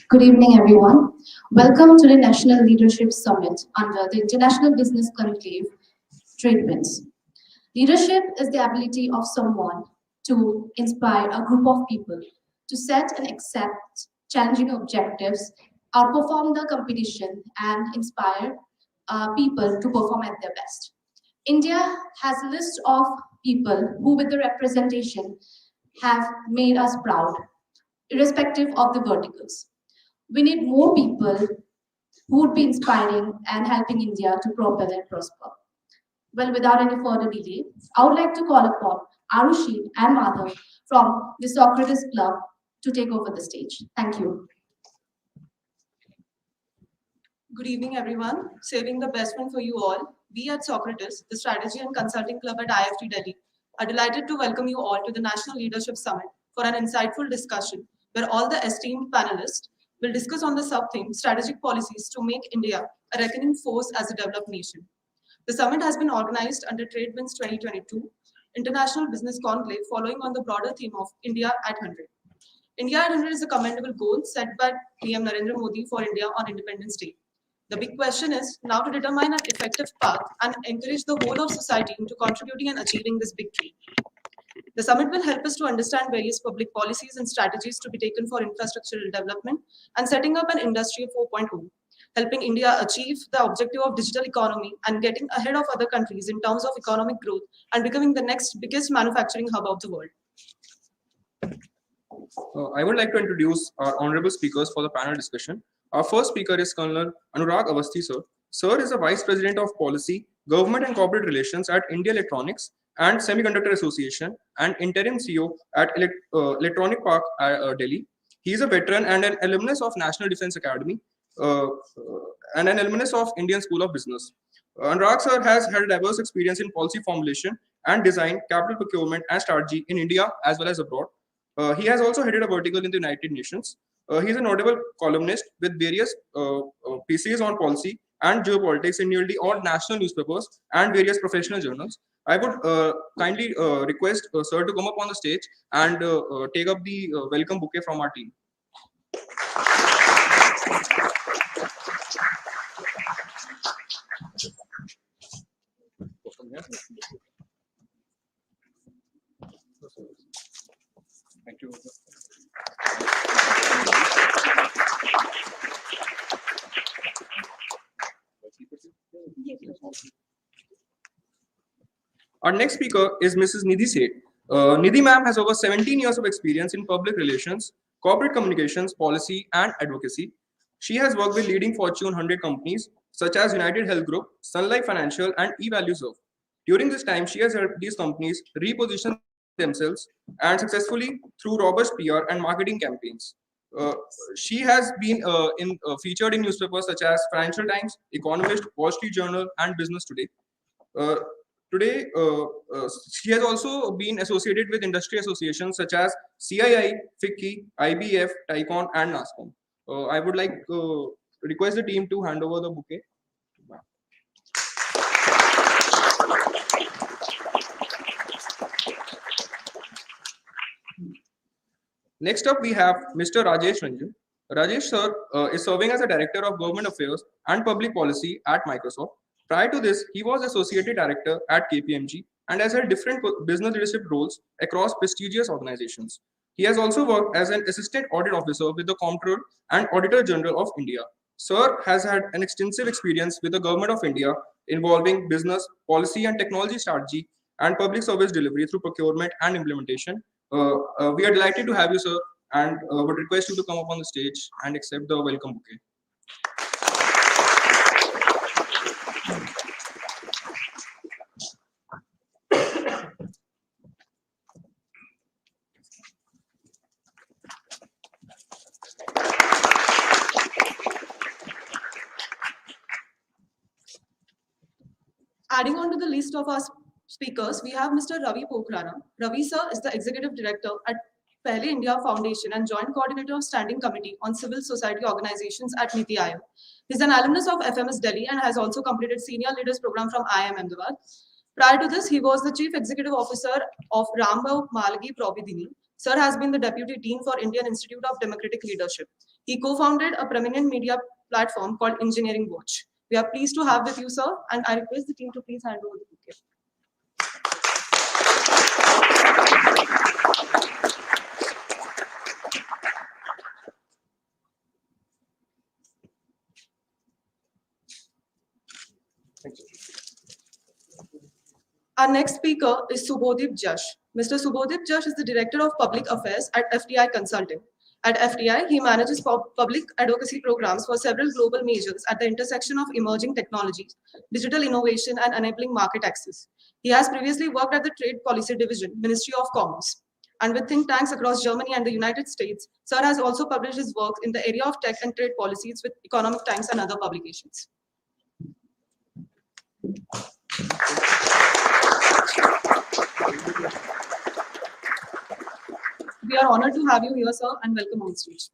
Good evening, everyone. Welcome to the National Leadership Summit under the International Business Conclave Trade Winds. Leadership is the ability of someone to inspire a group of people to set and accept challenging objectives, outperform the competition, and inspire people to perform at their best. India has a list of people who, with the representation, have made us proud, irrespective of the verticals. We need more people who would be inspiring and helping India to propel and prosper. Well, without any further delay, I would like to call upon Arushi and Madhav from the Socrates Club to take over the stage. Thank you. Good evening, everyone. Saving the best one for you all. We at Socrates, the Strategy and Consulting Club at IIFT Delhi, are delighted to welcome you all to the National Leadership Summit for an insightful discussion where all the esteemed panelists will discuss on the sub-theme strategic policies to make India a reckoning force as a developed nation. The summit has been organized under Trade Winds 2022 International Business Conclave following on the broader theme of India at 100. India at 100 is a commendable goal set by PM Narendra Modi for India on Independence Day. The big question is now to determine an effective path and encourage the whole of society into contributing and achieving this big dream. The summit will help us to understand various public policies and strategies to be taken for infrastructural development and setting up an industry 4.0, helping India achieve the objective of digital economy and getting ahead of other countries in terms of economic growth and becoming the next biggest manufacturing hub of the world. I would like to introduce our honorable speakers for the panel discussion. Our first speaker is Colonel Anurag Awasthi, sir. Sir is the Vice President of Policy, Government and Corporate Relations at India Electronics and Semiconductor Association and Interim CEO at Electronic Park, Delhi. He is a veteran and an alumnus of National Defense Academy and an alumnus of Indian School of Business. Anurag sir has had a diverse experience in policy formulation and design, capital procurement and strategy in India as well as abroad. He has also headed a vertical in the United Nations. He is a notable columnist with various pieces on policy and geopolitics in nearly all national newspapers and various professional journals. I would kindly request sir to come up on the stage and take up the welcome bouquet from our team. Thank you. Our next speaker is Mrs. Nidhi Seth. Nidhi ma'am has over 17 years of experience in public relations, corporate communications, policy, and advocacy. She has worked with leading Fortune 100 companies such as United Health Group, Sun Life Financial, and eValueServe. During this time, she has helped these companies reposition themselves and successfully through robust PR and marketing campaigns. She has been featured in newspapers such as Financial Times, Economist, Wall Street Journal, and Business Today. She has also been associated with industry associations such as CII, FICCI, IBF, TICON, and NASCOM. I would like to request the team to hand over the bouquet. Next up, we have Mr. Rajesh Ranjan. Rajesh sir is serving as a Director of Government Affairs and Public Policy at Microsoft. Prior to this, he was Associate Director at KPMG and has held different business leadership roles across prestigious organizations. He has also worked as an Assistant Audit Officer with the Comptroller and Auditor General of India. Sir has had an extensive experience with the Government of India involving business, policy and technology strategy and public service delivery through procurement and implementation. We are delighted to have you, sir, and would request you to come up on the stage and accept the welcome bouquet. Adding on to the list of our speakers, we have Mr. Ravi Pokhrana. Ravi sir is the Executive Director at Pehle India Foundation and Joint Coordinator of Standing Committee on Civil Society Organizations at Niti Aayog. He is an alumnus of FMS Delhi and has also completed Senior Leaders Program from IIM Ahmedabad. Prior to this, he was the Chief Executive Officer of Rambhav Malgi Probidhini. Sir has been the Deputy Dean for Indian Institute of Democratic Leadership. He co-founded a prominent media platform called Engineering Watch. We are pleased to have with you, sir, and I request the team to please hand over the bouquet. Thank you. Our next speaker is Subodhip Jash. Mr. Subodhip Jash is the Director of Public Affairs at FTI Consulting. At FTI, he manages public advocacy programs for several global majors at the intersection of emerging technologies, digital innovation, and enabling market access. He has previously worked at the Trade Policy Division, Ministry of Commerce. And with think tanks across Germany and the United States, Sir has also published his work in the area of tech and trade policies with Economic Times and other publications. We are honored to have you here, sir, and welcome on stage.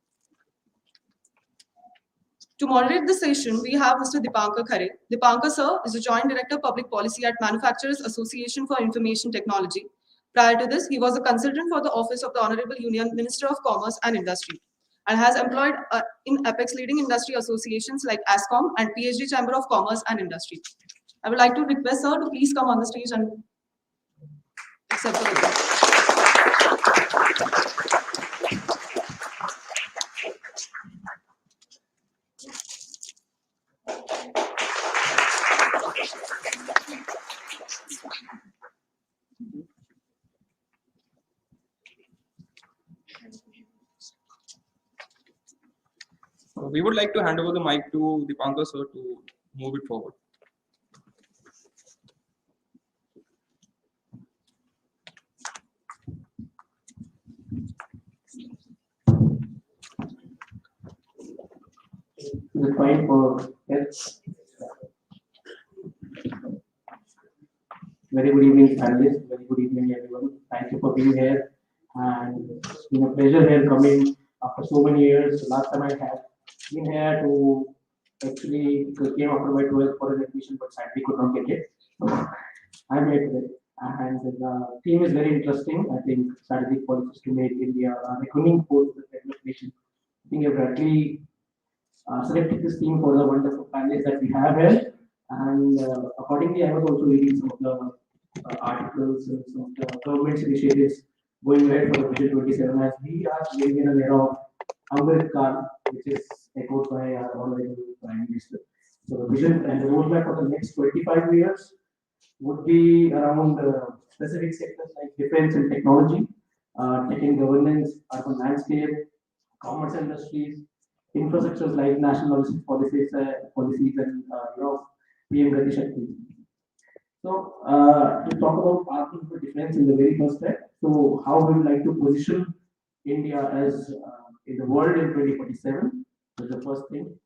To moderate the session, we have Mr. Dipankar Khare. Dipankar, sir, is the Joint Director Public Policy at Manufacturers Association for Information Technology. Prior to this, he was a consultant for the Office of the Honorable Union Minister of Commerce and Industry and has employed in Apex leading industry associations like ASCOM and PhD Chamber of Commerce and Industry. I would like to request sir to please come on the stage and accept the award. We would like to hand over the mic to Dipankar sir to move it forward. The point for yes. Very good evening, panelists. Very good evening, everyone. Thank you for being here. And it's been a pleasure here coming after so many years. The last time I had been here to actually came after my 12th for an admission, but sadly could not get it. So I'm here today. And the theme is very interesting. I think strategic policies to make India a reckoning force with the nation. I think you've rightly selected this theme for the wonderful panelists that we have here. And accordingly, I was also reading some of the articles and some of the government's initiatives going ahead for the Vision 27 as we are living in an era of Amrit Kal, which is echoed by our honorable Prime Minister. So the vision and the roadmap for the next 25 years would be around specific sectors like defense and technology, tech and governance, urban landscape, commerce industries, infrastructures like national policies and PM Gati Shakti. So to talk about pathing for defense in the very first step. So how we would like to position India as in the world in 2047 is the first thing.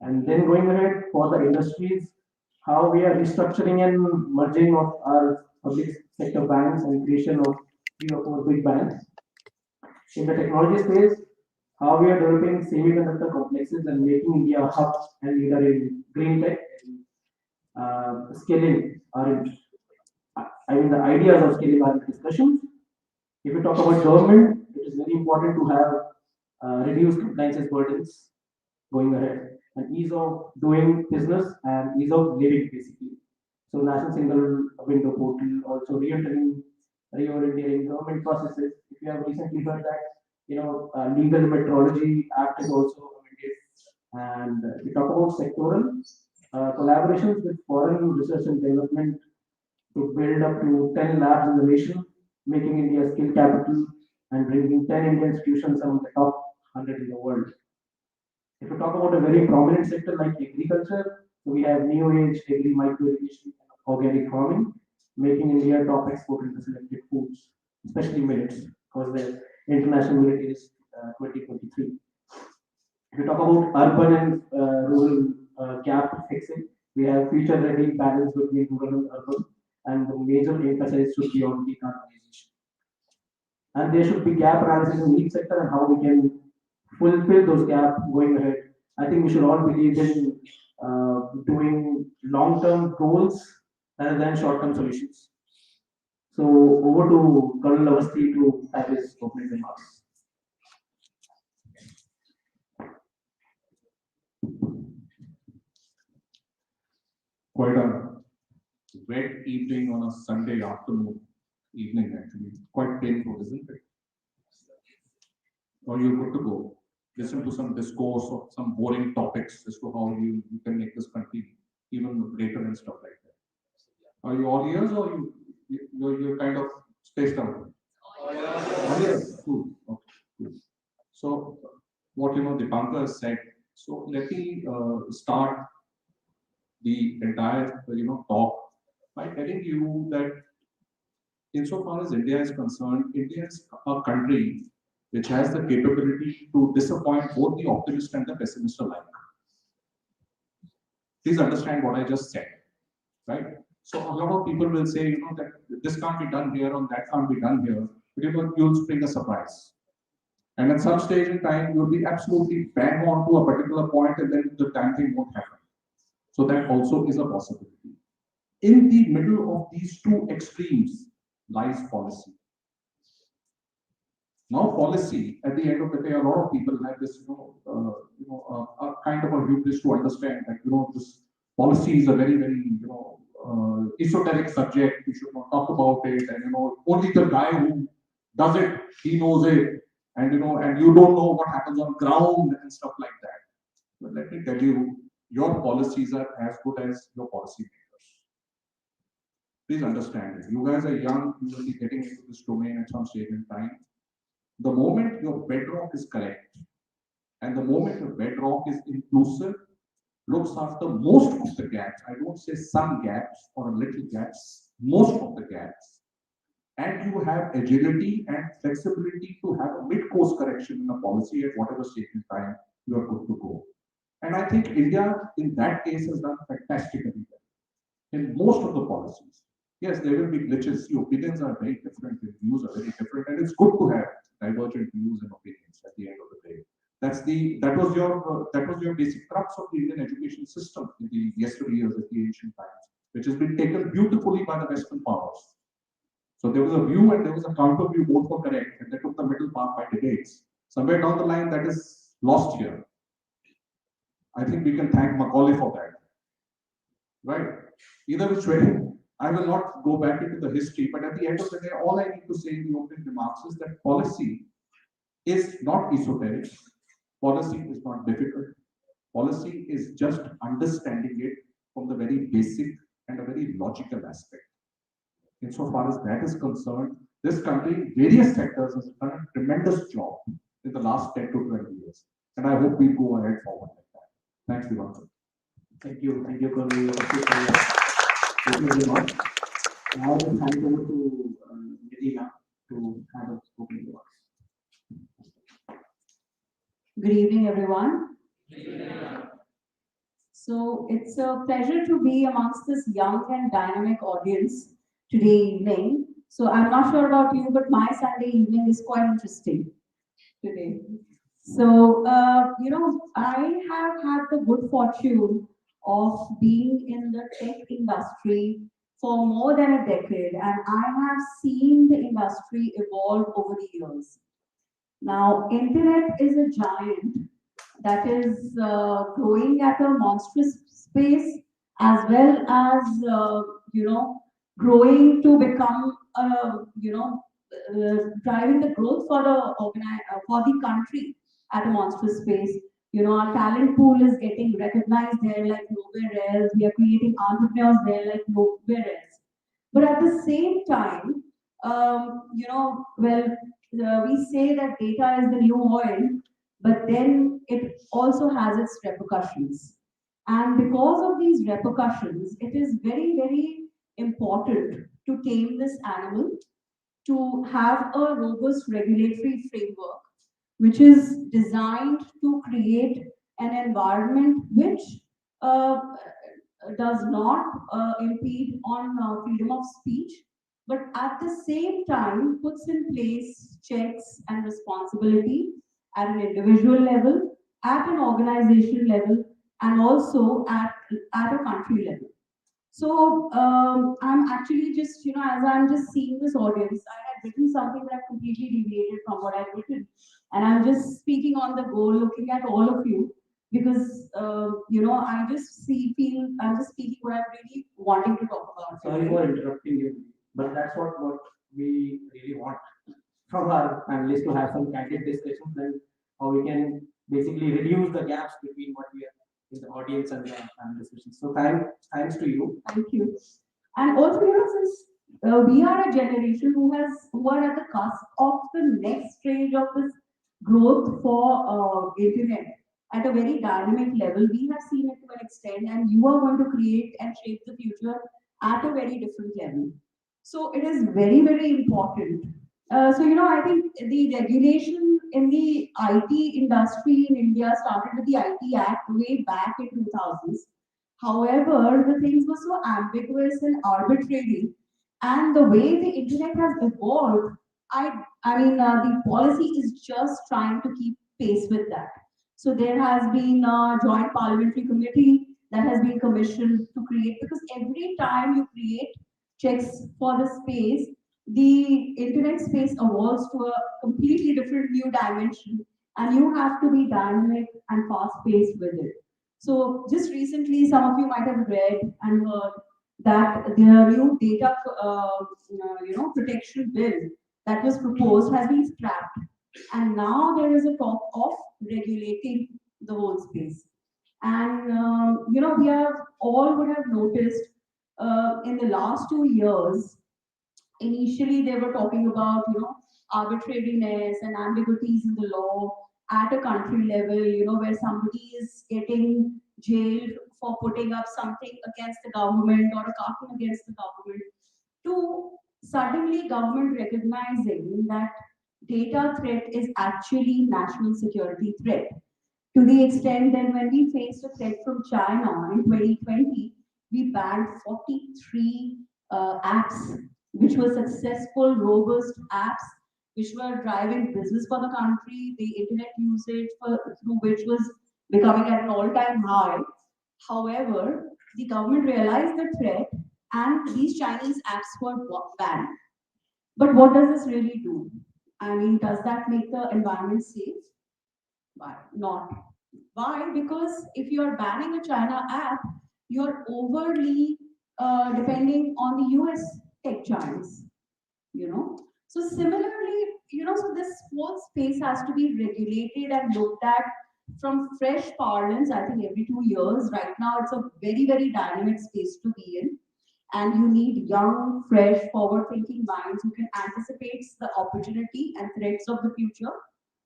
And then going ahead for the industries, how we are restructuring and merging of our public sector banks and creation of 3 or 4 big banks. In the technology space, how we are developing semiconductor complexes and making India a hub and leader in green tech and scaling are in, I mean the ideas of scaling are in discussion. If we talk about government, it is very important to have reduced compliance burdens going ahead and ease of doing business and ease of living basically. So national single window portal, also reorienting government processes. If you have recently heard that, legal metrology act is also amended. And we talk about sectoral collaborations with foreign research and development to build up to 10 labs in the nation, making India skill capital and bringing 10 Indian institutions among the top 100 in the world. If we talk about a very prominent sector like agriculture, so we have new age agri micro irrigation and organic farming, making India top exporter in selected foods, especially millets, because the international millet is 2023. If we talk about urban and rural gap fixing, We have future-ready balance between rural and urban, and the major emphasis should be on decarbonization. And there should be gap analysis in each sector and how we can fulfill those gaps going ahead. I think we should all believe in doing long-term goals rather than short-term solutions. So over to Colonel Avasti to have his opening remarks. Quite a wet evening on a Sunday afternoon, evening actually. Quite painful, isn't it? Or you're good to go. Listen to some discourse or some boring topics as to how you can make this country even greater and stuff like that. Are you all ears or you're kind of spaced out? All ears. Cool. Okay. Cool. So what Dipankar has said. So let me start the entire talk by telling you that insofar as India is concerned, India is a country which has the capability to disappoint both the optimist and the pessimist alike. Please understand what I just said, right? So a lot of people will say, that this can't be done here or that can't be done here, but you'll spring a surprise. And at some stage in time, you'll be absolutely bang on to a particular point and then the damn thing won't happen. So that also is a possibility. In the middle of these two extremes lies policy. Now, policy, at the end of the day, a lot of people have this, a kind of a hubris to understand that, this policy is a very, very, esoteric subject. We should not talk about it. And, only the guy who does it, he knows it. And, and you don't know what happens on ground and stuff like that. But let me tell you, your policies are as good as your policy makers. Please understand it. You guys are young, you will be getting into this domain at some stage in time. The moment your bedrock is correct, and the moment your bedrock is inclusive, looks after most of the gaps, I don't say some gaps or a little gaps, most of the gaps, and you have agility and flexibility to have a mid-course correction in the policy at whatever stage in time, you are good to go. And I think India, in that case, has done fantastically well in most of the policies. Yes, there will be glitches. The opinions are very different, the views are very different, and it's good to have divergent views and opinions at the end of the day. That was your basic crux of the Indian education system in the yesteryears of the ancient times, which has been taken beautifully by the Western powers. So there was a view and there was a counter view, both were correct, and they took the middle path by debates. Somewhere down the line, that is lost here. I think we can thank Macaulay for that. Right? Either which way, I will not go back into the history, but at the end of the day, all I need to say in the opening remarks is that policy is not esoteric. Policy is not difficult. Policy is just understanding it from the very basic and a very logical aspect. Insofar as that is concerned, this country, various sectors, has done a tremendous job in the last 10 to 12 years. And I hope we go ahead forward like that. Thanks, Divankar. Thank you, Colonel. Now I will hand it over to Medina to have a opening remarks. Good evening, everyone. So it's a pleasure to be amongst this young and dynamic audience today evening. So I'm not sure about you, but my Sunday evening is quite interesting today. So, I have had the good fortune of being in the tech industry for more than a decade, and I have seen the industry evolve over the years. Now, internet is a giant that is growing at a monstrous pace, as well as growing to become driving the growth for the country at a monstrous pace. Our talent pool is getting recognized there like nowhere else. We are creating entrepreneurs there like nowhere else. But at the same time, we say that data is the new oil, but then it also has its repercussions. And because of these repercussions, it is very, very important to tame this animal, to have a robust regulatory framework, which is designed to create an environment which does not impede on freedom of speech, but at the same time puts in place checks and responsibility at an individual level, at an organization level, and also at a country level. So I'm actually just, as I'm just seeing this audience, I had written something that I've completely deviated from what I've written. And I'm just speaking on the go, looking at all of you, because, I just feel I'm just speaking what I'm really wanting to talk about. Sorry for interrupting you, but that's what we really want from our panelists, to have some candid discussions and how we can basically reduce the gaps between what we are in the audience and the panel discussions. So thanks to you. Thank you. And also, since we are a generation who are at the cusp of the next stage of this growth for internet at a very dynamic level, we have seen it to an extent, and you are going to create and shape the future at a very different level. So it is very, very important. I think the regulation in the IT industry in India started with the IT Act way back in 2000s. However, the things were so ambiguous and arbitrary, and the way the internet has evolved, the policy is just trying to keep pace with that. So there has been a joint parliamentary committee that has been commissioned to create, because every time you create checks for the space, the internet space evolves to a completely different new dimension, and you have to be dynamic and fast paced with it. So just recently, some of you might have read and heard that the new data, protection bill that was proposed has been scrapped, and now there is a talk of regulating the whole space. And we have all would have noticed in the last 2 years. Initially, they were talking about arbitrariness and ambiguities in the law at a country level, where somebody is getting jailed for putting up something against the government or a cartoon against the government, to suddenly government recognizing that data threat is actually national security threat, to the extent that when we faced a threat from China in 2020, we banned 43 apps, which were successful, robust apps, which were driving business for the country, the internet usage through which was becoming at an all-time high. However, the government realized the threat, and these Chinese apps were banned. But what does this really do? Does that make the environment safe? Why not? Why? Because if you are banning a China app, you're overly depending on the US tech giants, So similarly, so this whole space has to be regulated and looked at from fresh parlance, I think every 2 years. Right now, it's a very, very dynamic space to be in. And you need young, fresh, forward-thinking minds who can anticipate the opportunity and threats of the future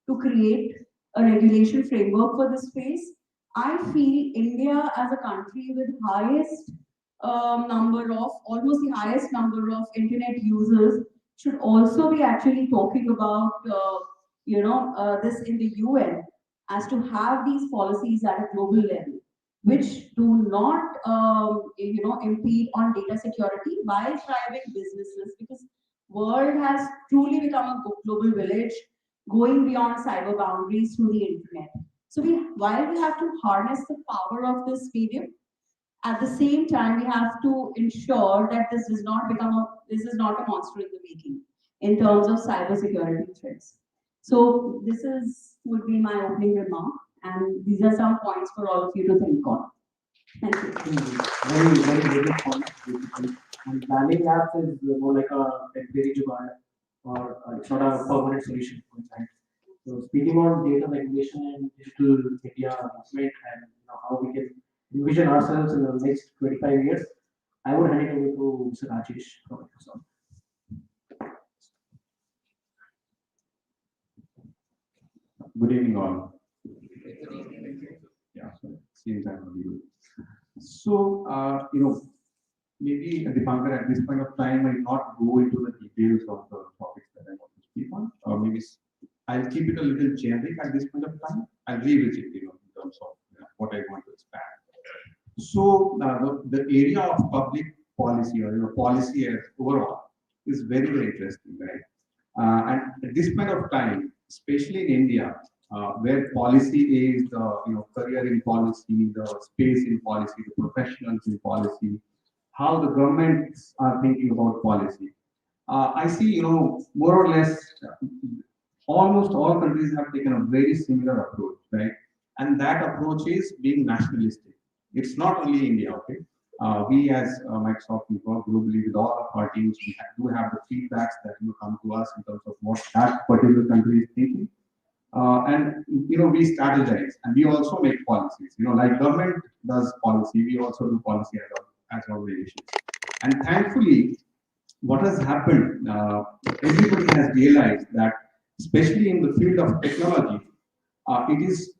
to create a regulation framework for this space. I feel India as a country with highest number of, almost the highest number of internet users, should also be actually talking about, this in the UN, as to have these policies at a global level, which do not, impede on data security while thriving businesses, because world has truly become a global village, going beyond cyber boundaries through the internet. So while we have to harness the power of this medium, at the same time we have to ensure that this is not a monster in the making in terms of cyber security threats. So would be my opening remark, and these are some points for all of you to think on. Thank you. Very, very good point, basically. And banning apps is more like a temporary jugaad, or it's not a permanent solution. So speaking on data regulation and digital media movement, and how we can envision ourselves in the next 25 years, I would hand it over to Mr. Rajesh from Microsoft. Good evening, all. Yeah, so same time with you. So, maybe Dipankar at this point of time might not go into the details of the topics that I want to speak on, or maybe I'll keep it a little generic at this point of time. I'll revisit, in terms of what I want to expand. So the area of public policy or policy as overall is very very interesting, right? And at this point of time, especially in India, where policy is the career in policy, the space in policy, the professionals in policy, how the governments are thinking about policy. I see, more or less, almost all countries have taken a very similar approach, right? And that approach is being nationalistic. It's not only India, okay? We as Microsoft, we work globally with all our teams. We do have the feedbacks that come to us in terms of what that particular country is thinking. And we strategize and we also make policies. Like government does policy, we also do policy as organizations. And thankfully, what has happened, everybody has realized that, especially in the field of technology, it is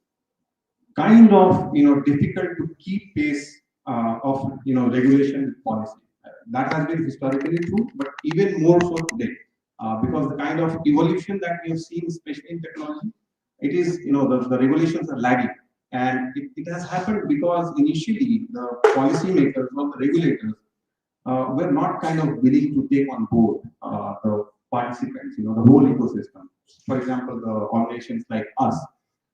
kind of difficult to keep pace of regulation with policy. That has been historically true, but even more so today, because the kind of evolution that we have seen, especially in technology, it is the regulations are lagging, and it has happened because initially the policymakers or the regulators were not kind of willing to take on board the participants, the whole ecosystem. For example, the organizations like us.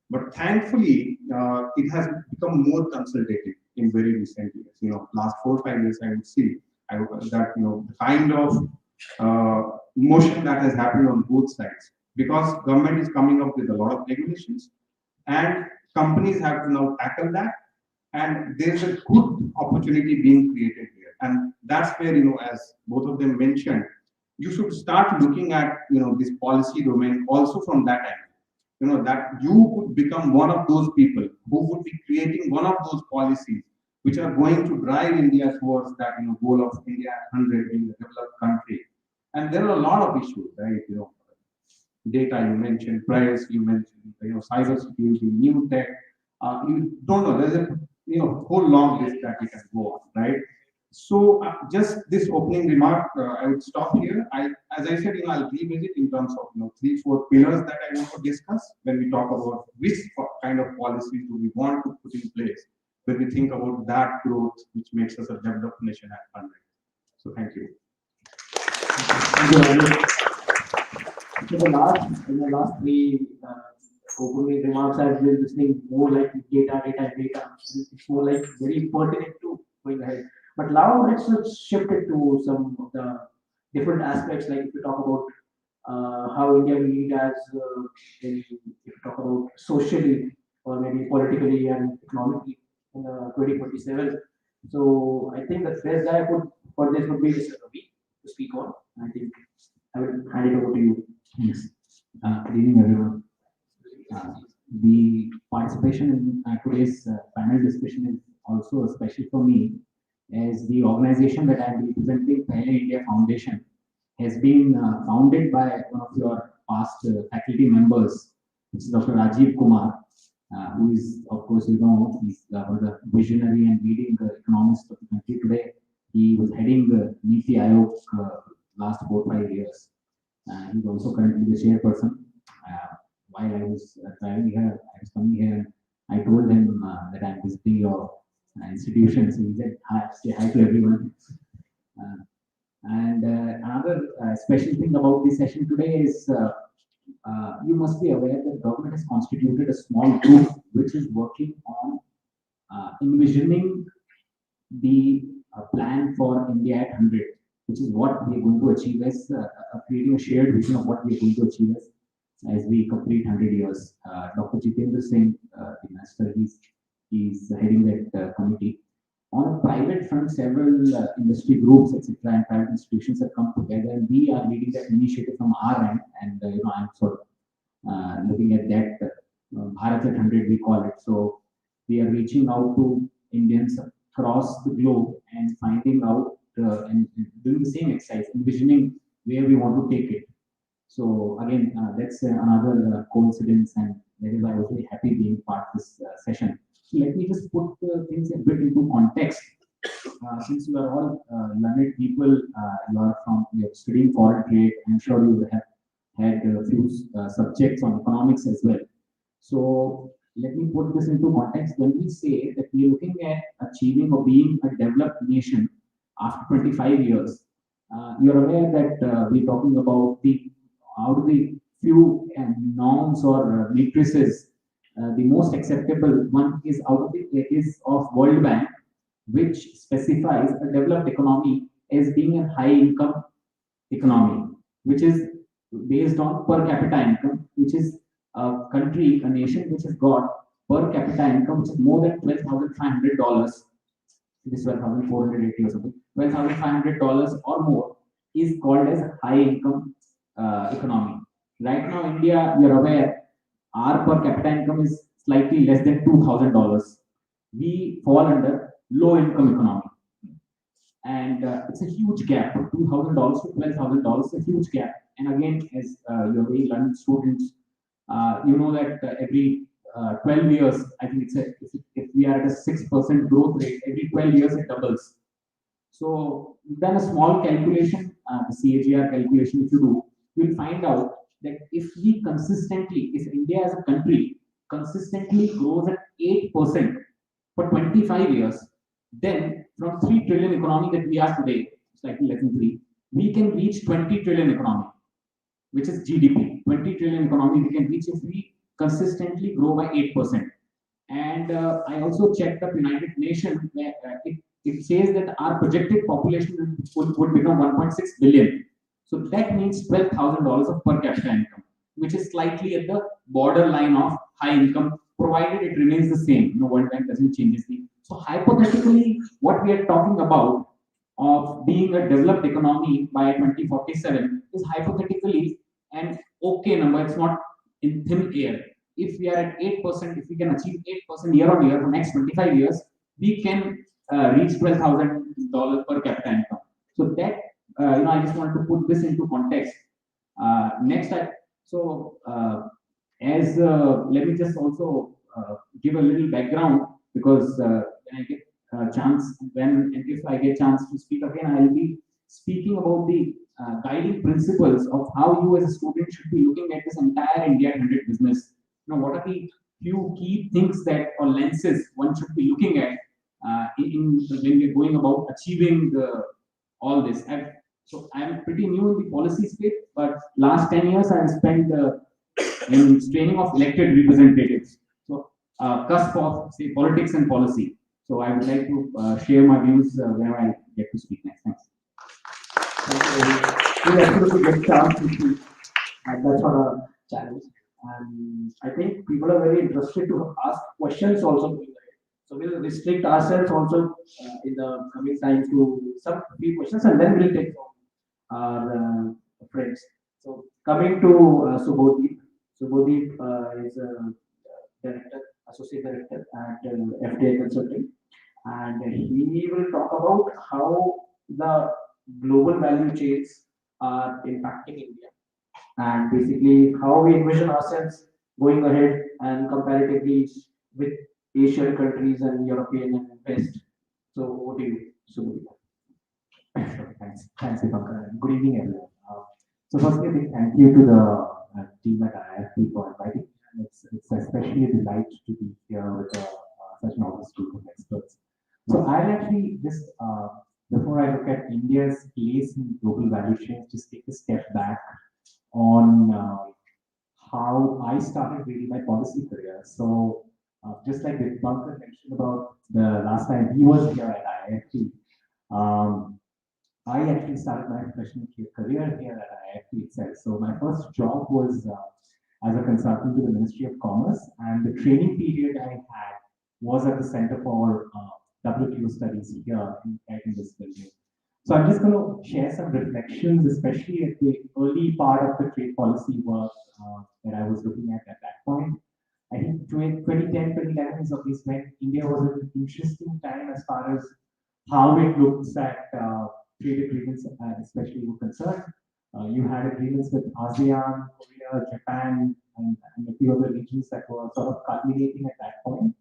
But thankfully, it has become more consultative in very recent years. Last 4 or 5 years, I would see that the kind of motion that has happened on both sides, because government is coming up with a lot of regulations, and companies have to now tackle that, and there's a good opportunity being created here, and that's where as both of them mentioned, you should start looking at this policy domain also from that angle. That you could become one of those people who would be creating one of those policies which are going to drive India towards that goal of India at 100 being a developed country. And there are a lot of issues, right? Data you mentioned, privacy you mentioned, cyber security, new tech. You don't know. There's a whole long list that we can go on, right? So just this opening remark, I would stop here. As I said, I'll revisit in terms of 3-4 pillars that I want to discuss when we talk about which kind of policies do we want to put in place when we think about that growth which makes us a developed nation at 100. So thank you. Thank you, Rajesh. In the last 3 opening remarks, I've been listening more like data. It's more like very pertinent to going ahead. But now let's shift it to some of the different aspects. Like if you talk about how India will lead as, if you talk about socially or maybe politically and economically in 2047. So I think the best guy for this would be Mr. Ravi to speak on. I think I will hand it over to you. Thanks. Good evening, everyone. The participation in today's panel discussion is also special for me, as the organization that I am representing, Pehle India Foundation, has been founded by one of your past faculty members, which is Dr. Rajiv Kumar, who is, of course, he's one of the visionary and leading economist of the country today. He was heading the Niti Aayog last 4 or 5 years. He's also currently the chairperson. While I was traveling here, I was coming here, and I told him that I'm visiting your institution. So he said, hi, say hi to everyone. Another special thing about this session today is you must be aware that government has constituted a small group which is working on envisioning the plan for India at 100, which is what we are going to achieve as creating a shared vision of what we are going to achieve as we complete 100 years. Dr. Jitendra Singh, the minister, he's heading that committee. On a private front, several industry groups, etc., and private institutions have come together, and we are leading that initiative from our end. And I'm sort of looking at that Bharat at 100, we call it. So we are reaching out to Indians across the globe and finding out and doing the same exercise, envisioning where we want to take it. So again, that's another coincidence, and that is why I was very happy being part of this session. So let me just put things a bit into context. Since you are all learned people, you're studying foreign trade, I'm sure you would have had a few subjects on economics as well. So let me put this into context. When we say that we're looking at achieving or being a developed nation after 25 years. You're aware that we're talking about the out of the few norms or matrices, the most acceptable one is of World Bank, which specifies a developed economy as being a high income economy, which is based on per capita income, which is a nation which has got per capita income which is more than $12,500. It is 12,480 or something. $12,500 or more is called as high income economy. Right now, India, you're aware, our per capita income is slightly less than $2,000. We fall under low income economy. And it's a huge gap. $2,000 to $12,000 is a huge gap. And again, as you're very learned students, you know that every 12 years, I think if we are at a 6% growth rate, every 12 years it doubles. So we've done a small calculation, the CAGR calculation, if you do, you'll find out that if India as a country consistently grows at 8% for 25 years, then from 3 trillion economy that we are today, slightly less than 3, we can reach 20 trillion economy, which is GDP. 20 trillion economy we can reach if we consistently grow by 8%. And I also checked up United Nations, where it says that our projected population would become 1.6 billion. So that means $12,000 of per capita income, which is slightly at the borderline of high income, provided it remains the same. World Bank doesn't change the. So hypothetically, what we are talking about of being a developed economy by 2047 is hypothetically an okay number. It's not in thin air. If we are at 8%, if we can achieve 8% year on year for next 25 years, we can reach $12,000 per capita income. So that I just want to put this into context. Next, let me just also give a little background, because when I get a chance, and if I get chance to speak again, I will be speaking about the guiding principles of how you as a student should be looking at this entire India 100 business. What are the few key things that or lenses one should be looking at when we're going about achieving all this. So I'm pretty new in the policy space, but last 10 years I've spent in training of elected representatives. So cusp of say politics and policy. So I would like to share my views whenever I get to speak next. Thanks. Thank you. We absolutely get chance to speak, and that's not a challenge. And I think people are very interested to ask questions also going ahead. So we'll restrict ourselves also in the coming time to some few questions, and then we'll take from our friends. So coming to Subodhip. Subodhip is a director, associate director at FDA Consulting, and he will talk about how the global value chains are impacting India, and basically how we envision ourselves going ahead and comparatively with Asian countries and European and West. So what do you, Subodhip? Sure, thanks, Dipankar. Good evening, everyone. So firstly, a big thank you to the team at IIFT for inviting me. And it's especially a delight to be here with such an august group of experts. So I'll actually just, before I look at India's place in global value chains, just take a step back on how I started really my policy career. So just like Dipankar mentioned about the last time he was here at IIFT, I actually started my professional career here at IIFT itself. So my first job was as a consultant to the Ministry of Commerce, and the training period I had was at the Center for WTO Studies here in this building. So I'm just going to share some reflections, especially at the early part of the trade policy work that I was looking at that point. I think 2010, 2011 is obviously when India was an interesting time as far as how it looks at trade agreements, especially were concerned. You had agreements with ASEAN, Korea, Japan, and a few other regions that were sort of culminating at that point.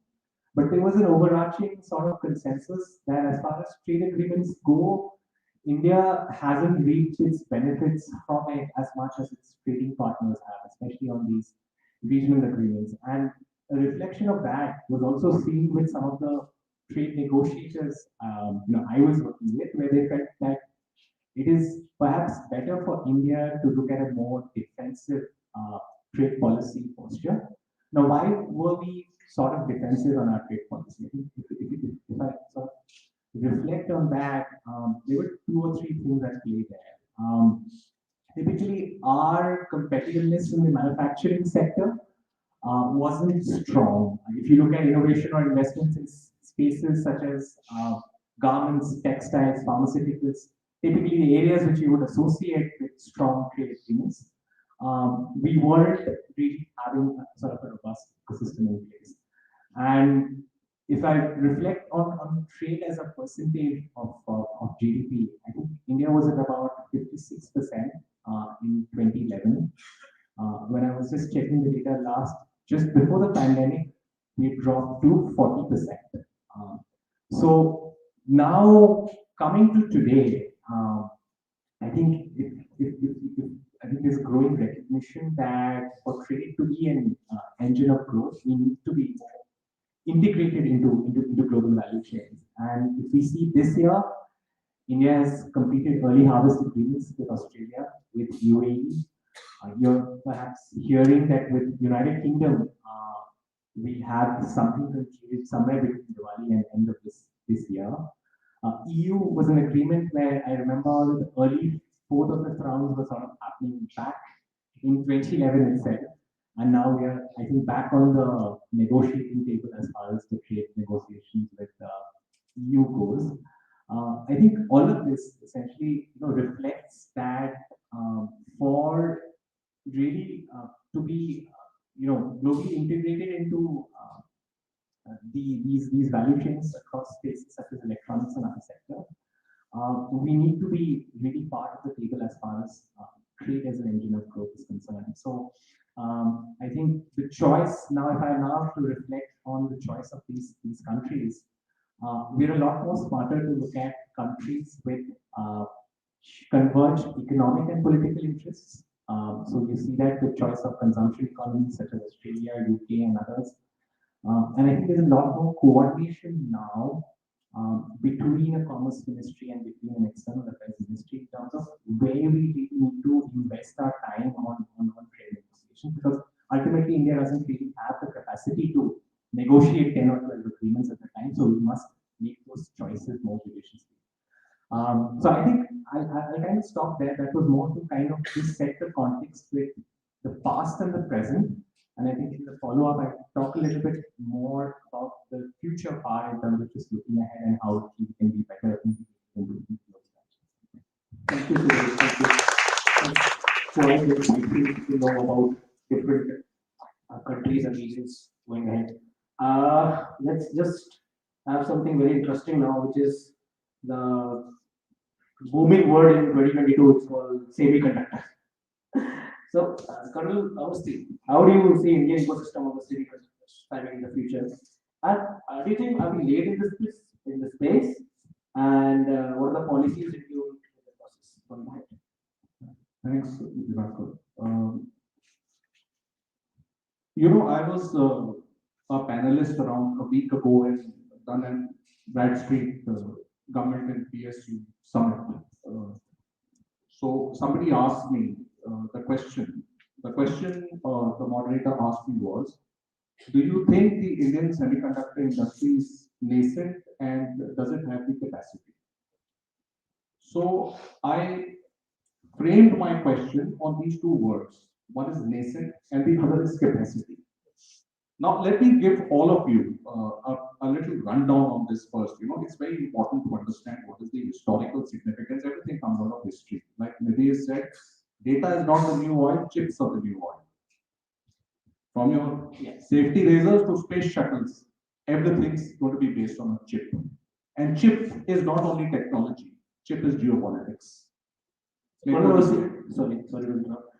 But there was an overarching sort of consensus that as far as trade agreements go, India hasn't reaped its benefits from it as much as its trading partners have, especially on these regional agreements. And a reflection of that was also seen with some of the trade negotiators, I was working with, where they felt that it is perhaps better for India to look at a more defensive trade policy posture. Now, why were we sort of defensive on our trade policy? I think if I sort of reflect on that, there were two or three things at play there. Typically, our competitiveness in the manufacturing sector wasn't strong. If you look at innovation or investments in spaces such as garments, textiles, pharmaceuticals, typically the areas which you would associate with strong trade agreements, we weren't really having a sort of a robust ecosystem in place. And if I reflect on trade as a percentage of GDP, I think India was at about 56% in 2011. When I was just checking the data just before the pandemic, we dropped to 40%. So now coming to today, I think I think there's growing recognition that for trade to be an engine of growth, we need to be integrated into global value chains. And if we see this year, India has completed early harvest agreements with Australia, with UAE. You're perhaps hearing that with United Kingdom, we have something concluded somewhere between Diwali and end of this year. EU was an agreement where I remember the early fourth or fifth rounds were sort of happening back in 2011 itself. And now we are, I think, back on the negotiating table as far as the trade negotiations with EU goes. I think all of this essentially reflects that for really to be globally integrated into these value chains across spaces such as electronics and other sector, we need to be really part of the table as far as trade as an engine of growth is concerned. So I think the choice now, if I now have to reflect on the choice of these countries, we're a lot more smarter to look at countries with converged economic and political interests. So you see that the choice of consumption economies such as Australia, UK, and others. And I think there's a lot more coordination now between a commerce ministry and between an external affairs ministry in terms of where we need to invest our time on trade negotiation, because ultimately India doesn't really have the capacity to negotiate 10 or 12 agreements at a time, so we must make those choices more judiciously. So I think I'll kind of stop there. That was more to kind of just set the context with the past and the present. And I think in the follow-up, I talk a little bit more about the future part in terms of just looking ahead and how we can be better in Thank you, Suresh. Thank you. So I think to know about different countries and regions going ahead. Let's just have something very interesting now, which is the booming word in 2022. It's called semiconductor. So, Colonel Awasthi, how do you see Indian ecosystem of the semiconductors thriving in the future? And do you think are we late in the space? And what are the policies that you in the process going ahead? Thanks, Divakar. I was a panelist around a week ago and done an Bradstreet Government and PSU Summit. So somebody asked me the question. The question the moderator asked me was, do you think the Indian semiconductor industry is nascent and does it have the capacity? So I framed my question on these two words. One is nascent and the other is capacity. Now, let me give all of you a little rundown on this first. It's very important to understand what is the historical significance. Everything comes out of history. Like Nidhi said, data is not the new oil, chips are the new oil. From your safety razors to space shuttles, everything's going to be based on a chip. And chip is not only technology, chip is geopolitics. Sorry to interrupt.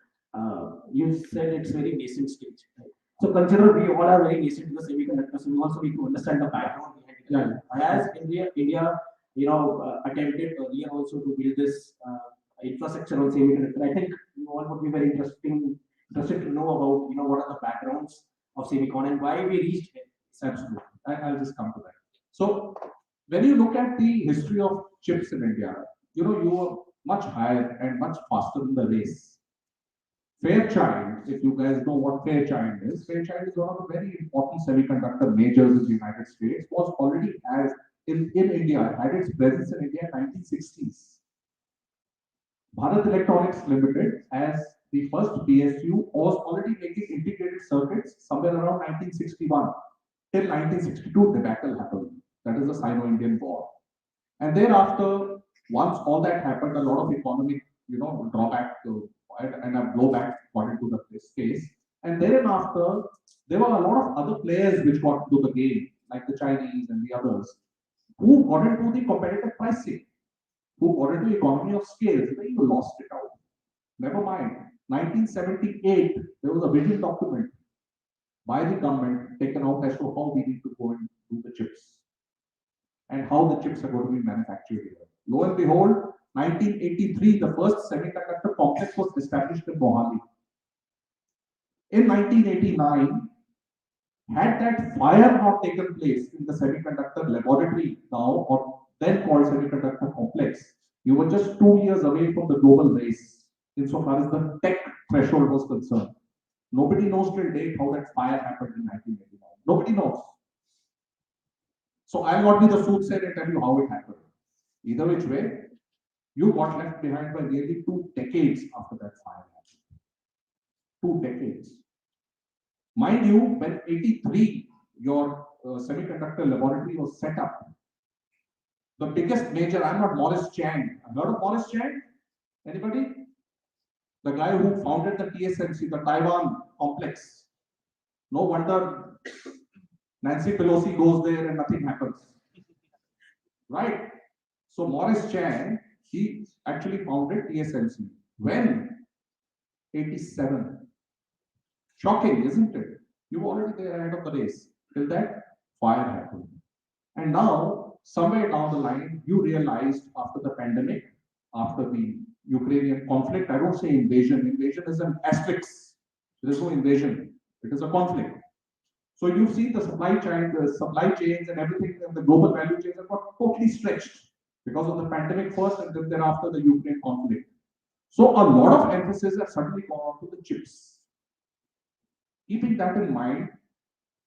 You said it's very nascent stage. Right? So consider we all are very nascent in the semiconductors, so we also need to understand the background behind it. As India attempted earlier also to build this infrastructure on semiconductor. I think you all would be very interested to know about what are the backgrounds of semicon and why we reached it. Absolutely. I'll just come to that. So when you look at the history of chips in India, you know, you were much higher and much faster in the race. Fairchild, if you guys know what Fairchild is one of the very important semiconductor majors in the United States, was already has in India, had its presence in India in 1960s. Bharat Electronics Limited, as the first PSU, was already making integrated circuits somewhere around 1961. Till 1962, debacle happened. That is the Sino-Indian War. And thereafter, once all that happened, a lot of economic, drawback and a blowback got into the space. And thereafter, there were a lot of other players which got into the game, like the Chinese and the others, who got into the competitive pricing, who got into economy of scale. Then you lost it out. Never mind. 1978, there was a vision document by the government taken out as to how we need to go and do the chips and how the chips are going to be manufactured here. Lo and behold, 1983, the first semiconductor complex was established in Mohali. In 1989, had that fire not taken place in the semiconductor laboratory now, or then called semiconductor complex, you were just 2 years away from the global race insofar as the tech threshold was concerned. Nobody knows till date how that fire happened in 1989. Nobody knows. So I'll not be the soothsayer and tell you how it happened. Either which way, you got left behind by nearly 2 decades after that fire happened. 2 decades. Mind you, when 83, your semiconductor laboratory was set up, the biggest major, I'm not Morris Chang. Heard of Morris Chang? Anybody? The guy who founded the TSMC, the Taiwan complex. No wonder Nancy Pelosi goes there and nothing happens. Right? So Morris Chang, he actually founded TSMC. When? 87. Shocking, isn't it? You were already there ahead of the race. Till that fire happened. And now, somewhere down the line, you realized after the pandemic, after the Ukrainian conflict, I don't say invasion. Invasion is an asterisk. There is no invasion. It is a conflict. So you've seen the supply chains and everything, and the global value chains have got totally stretched because of the pandemic first, and then thereafter the Ukraine conflict. So a lot of emphasis has suddenly gone on to the chips. Keeping that in mind,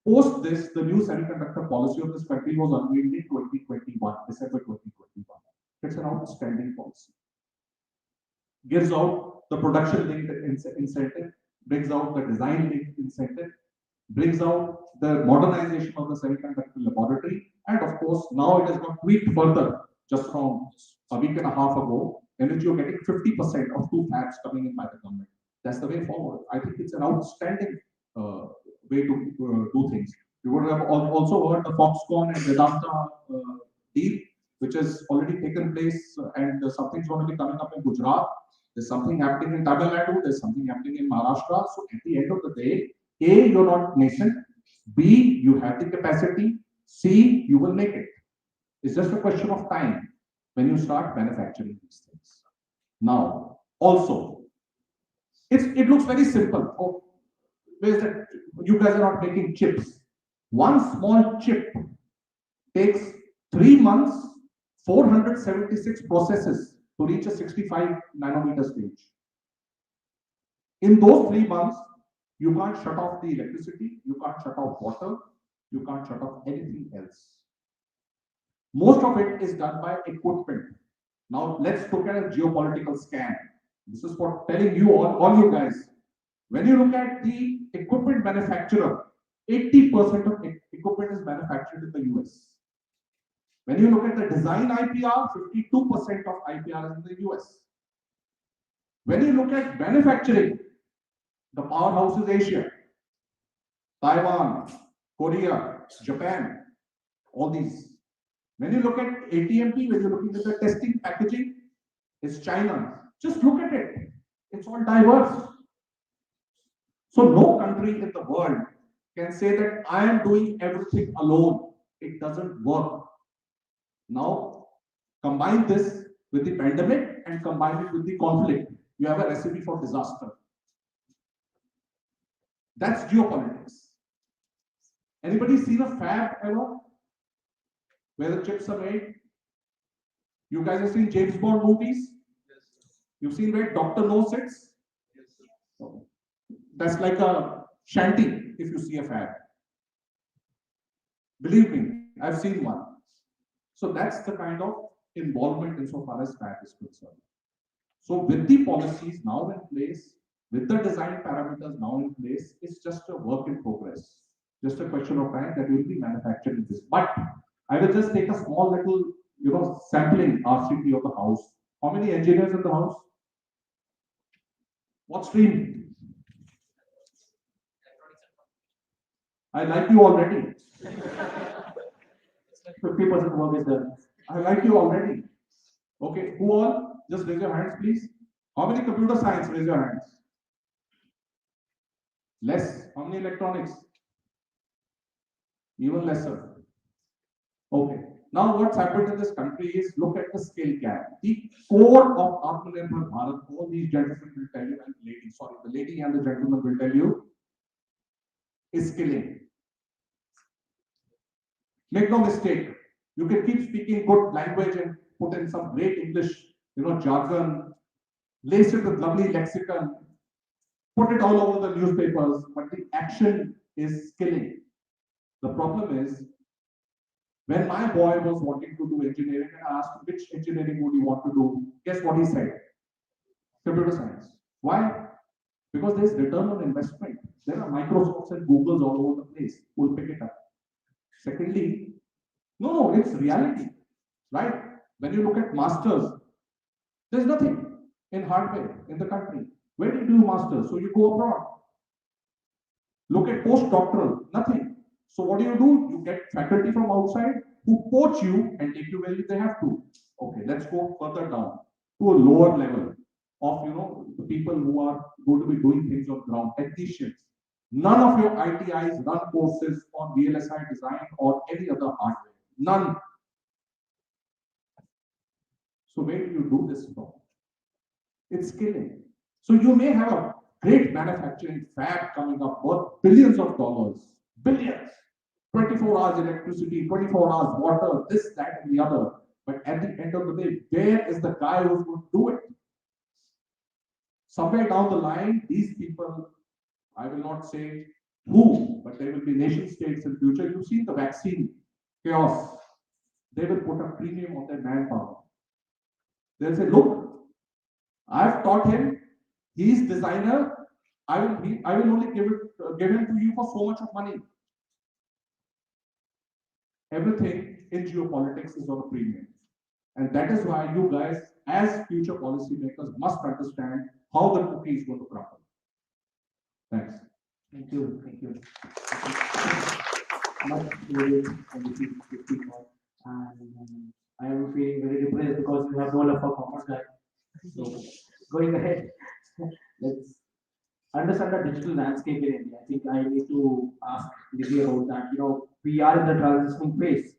post this, the new semiconductor policy of this country was unveiled in 2021, December 2021. It's an outstanding policy. Gives out the production linked incentive, brings out the design linked incentive, brings out the modernization of the semiconductor laboratory, and of course, now it has got tweaked further just from a week and a half ago, in which you're getting 50% of 2 fabs coming in by the government. That's the way forward. I think it's an outstanding way to do things. You would have also heard the Foxconn and Vedanta deal, which has already taken place, and something's going to be coming up in Gujarat. There's something happening in Tamil Nadu. There's something happening in Maharashtra. So at the end of the day, A, you're not nascent. B, you have the capacity. C, you will make it. It's just a question of time when you start manufacturing these things. Now, also, it looks very simple. Oh, where's that? You guys are not making chips. One small chip takes 3 months, 476 processes to reach a 65 nanometer stage. In those 3 months, you can't shut off the electricity, you can't shut off water, you can't shut off anything else. Most of it is done by equipment. Now let's look at a geopolitical scan. This is for telling you all you guys. When you look at the equipment manufacturer, 80% of equipment is manufactured in the US. When you look at the design IPR, 52% of IPR is in the US. When you look at manufacturing, the powerhouse is Asia, Taiwan, Korea, Japan, all these. When you look at ATMP, when you're looking at the testing packaging, it's China. Just look at it. It's all diverse. So no country in the world can say that I am doing everything alone. It doesn't work. Now, combine this with the pandemic and combine it with the conflict. You have a recipe for disaster. That's geopolitics. Anybody seen a fab ever? where the chips are made. You guys have seen James Bond movies? You've seen where Dr. No sits? That's like a shanty if you see a fab. Believe me, I've seen one. So that's the kind of involvement insofar as fab is concerned. So with the policies now in place, with the design parameters now in place, it's just a work in progress. Just a question of time that will be manufacturing this. But I will just take a small little, sampling RCT of the house. How many engineers in the house? What stream? I like you already. 50% work is done. I like you already. Okay, who all? Just raise your hands, please. How many computer science? Raise your hands. Less. How many electronics? Even lesser. Okay. Now what's happened in this country is look at the skill gap. The core of Atmanirbhar Bharat, all these gentlemen will tell you, and ladies, sorry, the lady and the gentleman will tell you, is skilling. Make no mistake, you can keep speaking good language and put in some great English, jargon, lace it with lovely lexicon, put it all over the newspapers, but the action is skilling. The problem is, when my boy was wanting to do engineering and I asked him, which engineering would you want to do? Guess what he said? Computer science. Why? Because there's return on investment. There are Microsofts and Googles all over the place who will pick it up. Secondly, no, it's reality, right? When you look at masters, there's nothing in hardware in the country. Where do you do masters? So you go abroad. Look at postdoctoral, nothing. So what do? You get faculty from outside who poach you and take you where they have to. Okay, let's go further down to a lower level of the people who are going to be doing things on ground, technicians. None of your ITIs run courses on VLSI design or any other hardware. None. So where do you do this from? It's skilling. So you may have a great manufacturing fab coming up worth billions of dollars. Billions. 24 hours electricity, 24 hours water, this, that, and the other. But at the end of the day, where is the guy who's going to do it? Somewhere down the line, these people, I will not say who, but there will be nation states in future. You've seen the vaccine chaos. They will put a premium on their manpower. They'll say, look, I've taught him, he's designer, I will only give him to you for so much of money. Everything in geopolitics is on a premium. And that is why you guys, as future policymakers, must understand how the cookie is going to crumble. Thanks. Thank you. Much needed and I am feeling very depressed because you have no love for commerce guy. So going ahead, let's understand the digital landscape in India. I think I need to ask Nidhi about that. We are in the transitioning phase,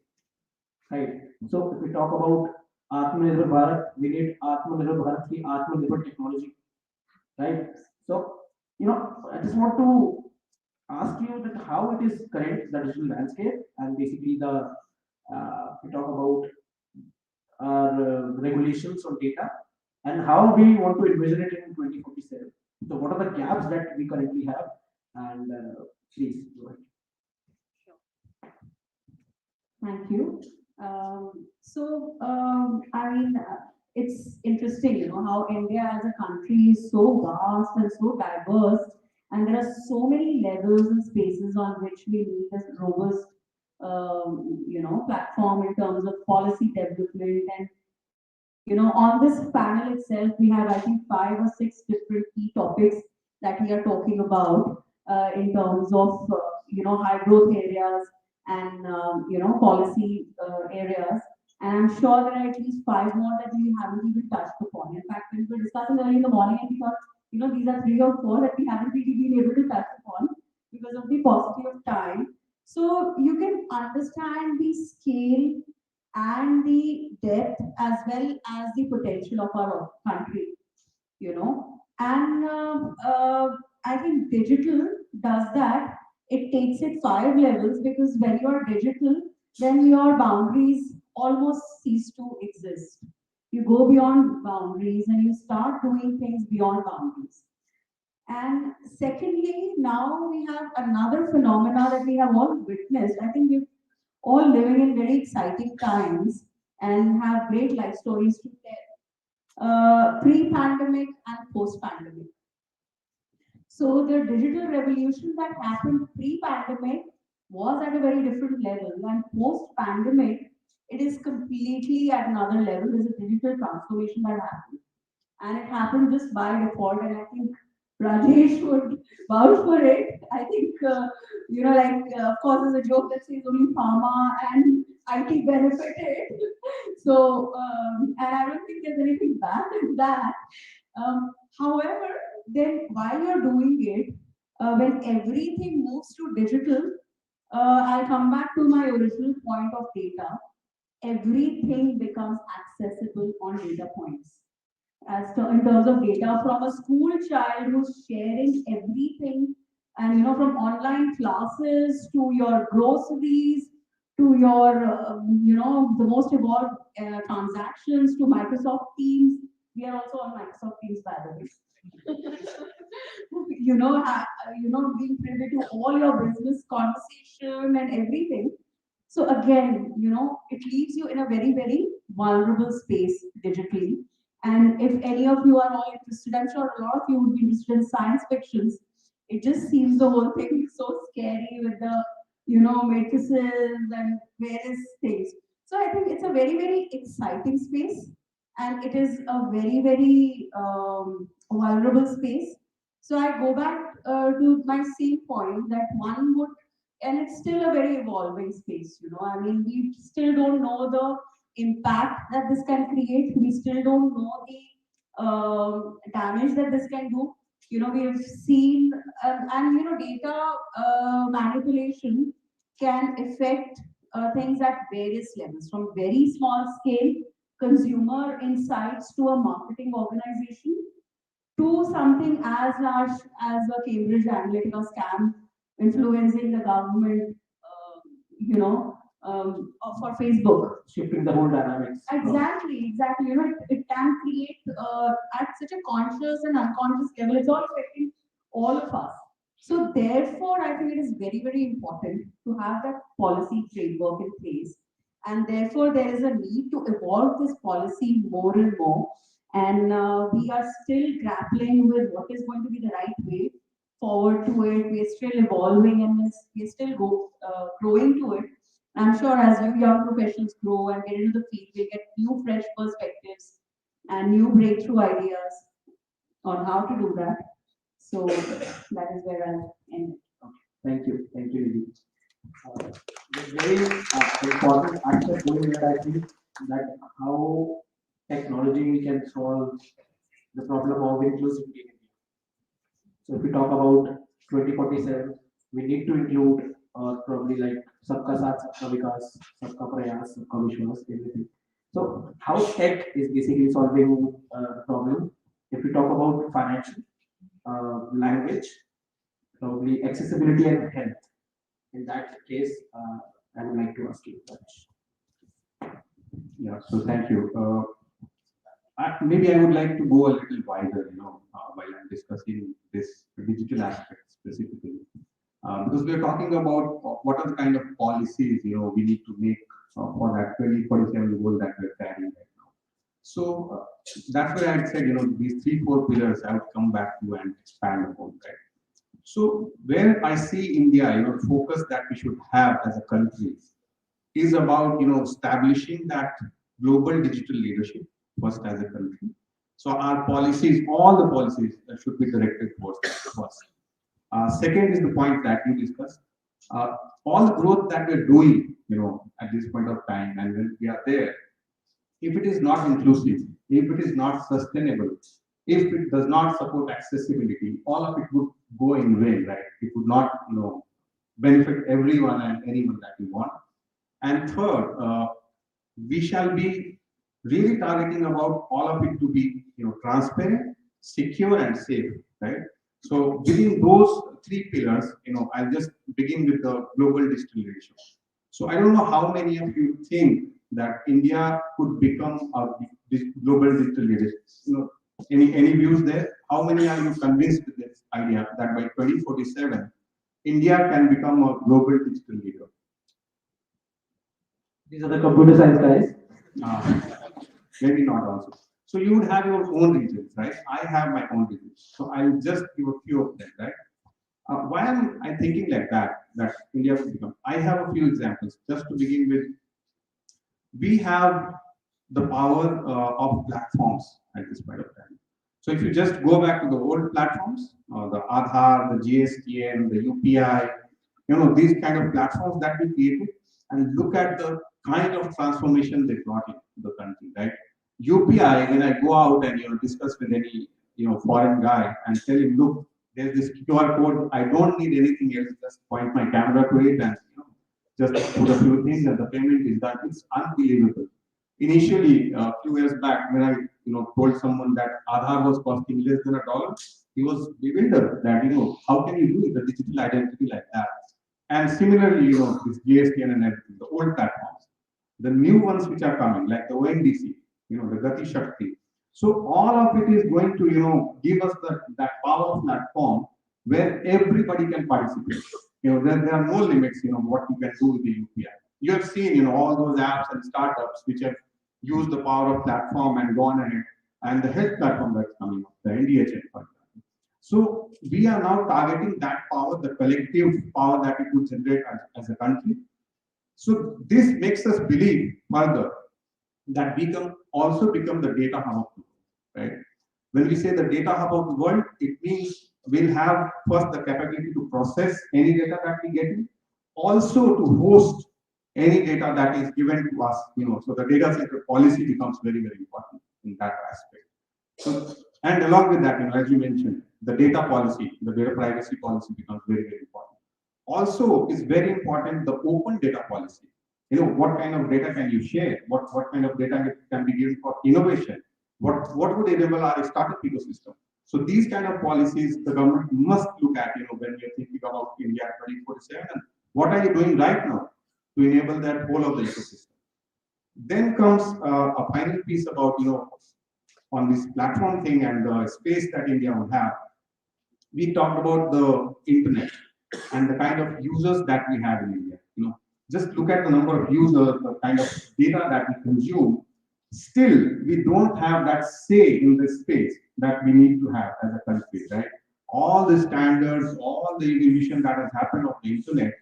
right? So if we talk about Atmanirbhar Bharat, we need Atmanirbhar Bharat ki Atmanirbhar technology, right? So, I just want to ask you that how it is current, the digital landscape, and basically we talk about our regulations on data and how we want to envision it in 2047. So what are the gaps that we currently have? And please go ahead. Thank you. It's interesting, how India as a country is so vast and so diverse, and there are so many levels and spaces on which we need this robust, platform in terms of policy development. And on this panel itself, we have, I think, 5 or 6 different key topics that we are talking about in terms of, high growth areas and, policy areas. And I'm sure there are at least 5 more that we haven't even touched upon. In fact, we were discussing early in the morning and we thought, these are 3 or 4 that we haven't really been able to touch upon because of the paucity of time. So you can understand the scale and the depth as well as the potential of our country, And I think digital does that. It takes it 5 levels because when you are digital, then your boundaries almost cease to exist. You go beyond boundaries and you start doing things beyond boundaries. And secondly, now we have another phenomena that we have all witnessed. I think we're all living in very exciting times and have great life stories to tell. Pre-pandemic and post-pandemic. So the digital revolution that happened pre-pandemic was at a very different level, and post-pandemic, it is completely at another level. There's a digital transformation that happened, and it happened just by default. And I think Rajesh would vouch for it. I think of course, there's a joke that says only pharma and IT benefited. So, and I don't think there's anything bad in that. However, then while you're doing it, when everything moves to digital, I'll come back to my original point of data. Everything becomes accessible on data points. In terms of data, from a school child who's sharing everything, and from online classes to your groceries to your the most evolved transactions to Microsoft Teams. We are also on Microsoft Teams, by the way. Being privy to all your business conversation and everything. So again, it leaves you in a very, very vulnerable space digitally. And if any of you are all interested, I'm sure a lot of you would be interested in science fictions. It just seems the whole thing so scary with the, matrices and various things. So I think it's a very, very exciting space, and it is a very, very vulnerable space. So I go back to my same point that one would, and it's still a very evolving space. I mean, we still don't know the impact that this can create. We still don't know the damage that this can do. We have seen, and data manipulation can affect things at various levels, from very small scale consumer insights to a marketing organization to something as large as a Cambridge Analytica scam influencing the government, for Facebook. Shifting the whole dynamics. Exactly. It can create at such a conscious and unconscious level. It's all affecting all of us. So therefore, I think it is very, very important to have that policy framework in place. And therefore, there is a need to evolve this policy more and more. And we are still grappling with what is going to be the right way forward to it. We're still evolving and we're still growing to it. I'm sure as you young professionals grow and get into the field, we get new fresh perspectives and new breakthrough ideas on how to do that. So that is where I'll end. Thank you, Nidhi. The very important aspect going here, I think, that how technology can solve the problem of inclusivity in India. So if we talk about 2047, we need to include probably like Sabka Saath, Sabka Vikas, Sabka Prayas, Sabka Vishwas, everything. So how tech is basically solving the problem. If we talk about financial, language, probably accessibility and health. In that case, I would like to ask you, Raj. Yeah, so thank you. Maybe I would like to go a little wider, while I'm discussing this digital aspect specifically. Because we're talking about what are the kind of policies, we need to make for that 2047 goal that we're carrying right now. So that's why I said, these 3-4 pillars I would come back to and expand upon, right? So where I see India, focus that we should have as a country is about, establishing that global digital leadership first as a country. So our policies, all the policies should be directed towards that first. Second is the point that you discussed. All the growth that we're doing, at this point of time, and when we are there, if it is not inclusive, if it is not sustainable, if it does not support accessibility, all of it would go in vain, right? It would not, benefit everyone and anyone that we want. And third, we shall be really targeting about all of it to be, transparent, secure, and safe, right? So within those 3 pillars, I'll just begin with the global digital leadership. So I don't know how many of you think that India could become a global digital leader. Any views there? How many are you convinced with this idea that by 2047 India can become a global digital leader? These are the computer science guys. Maybe not also. So you would have your own regions, right? I have my own regions. So I'll just give a few of them, right? Why am I thinking like that? That India will become. I have a few examples. Just to begin with, we have the power of platforms at this point of time. So if you just go back to the old platforms, the Aadhaar, the GSTN, the UPI, these kind of platforms that we created, and look at the kind of transformation they brought into the country, right? UPI, when I go out and discuss with any foreign guy and tell him, look, there's this QR code, I don't need anything else, just point my camera to it and just put a few things and the payment is done. It's unbelievable. Initially, a few years back, when I told someone that Aadhaar was costing less than $1, he was bewildered that how can you do the digital identity like that? And similarly, this GSTN and everything, the old platforms, the new ones which are coming, like the ONDC, the Gati Shakti. So all of it is going to give us that power platform where everybody can participate. There are no limits, what you can do with the UPI. You have seen, all those apps and startups which have used the power of platform and gone ahead, and the health platform that's coming up, the NDHN, for example. So we are now targeting that power, the collective power that it would generate as a country. So this makes us believe further that we can also become the data hub of the world, right? When we say the data hub of the world, it means we'll have first the capability to process any data that we get in, also to host any data that is given to us, so the data center policy becomes very, very important in that aspect. So, and along with that, as you mentioned, the data policy, the data privacy policy becomes very, very important. Also, is very important the open data policy. What kind of data can you share? What kind of data can be given for innovation? What would enable our startup ecosystem? So these kind of policies the government must look at, when we are thinking about India 2047. And what are you doing right now to enable that whole of the ecosystem? Then comes a final piece about, on this platform thing and the space that India will have. We talked about the internet and the kind of users that we have in India. Just look at the number of users, the kind of data that we consume. Still, we don't have that say in the space that we need to have as a country, right? All the standards, all the evolution that has happened of the internet,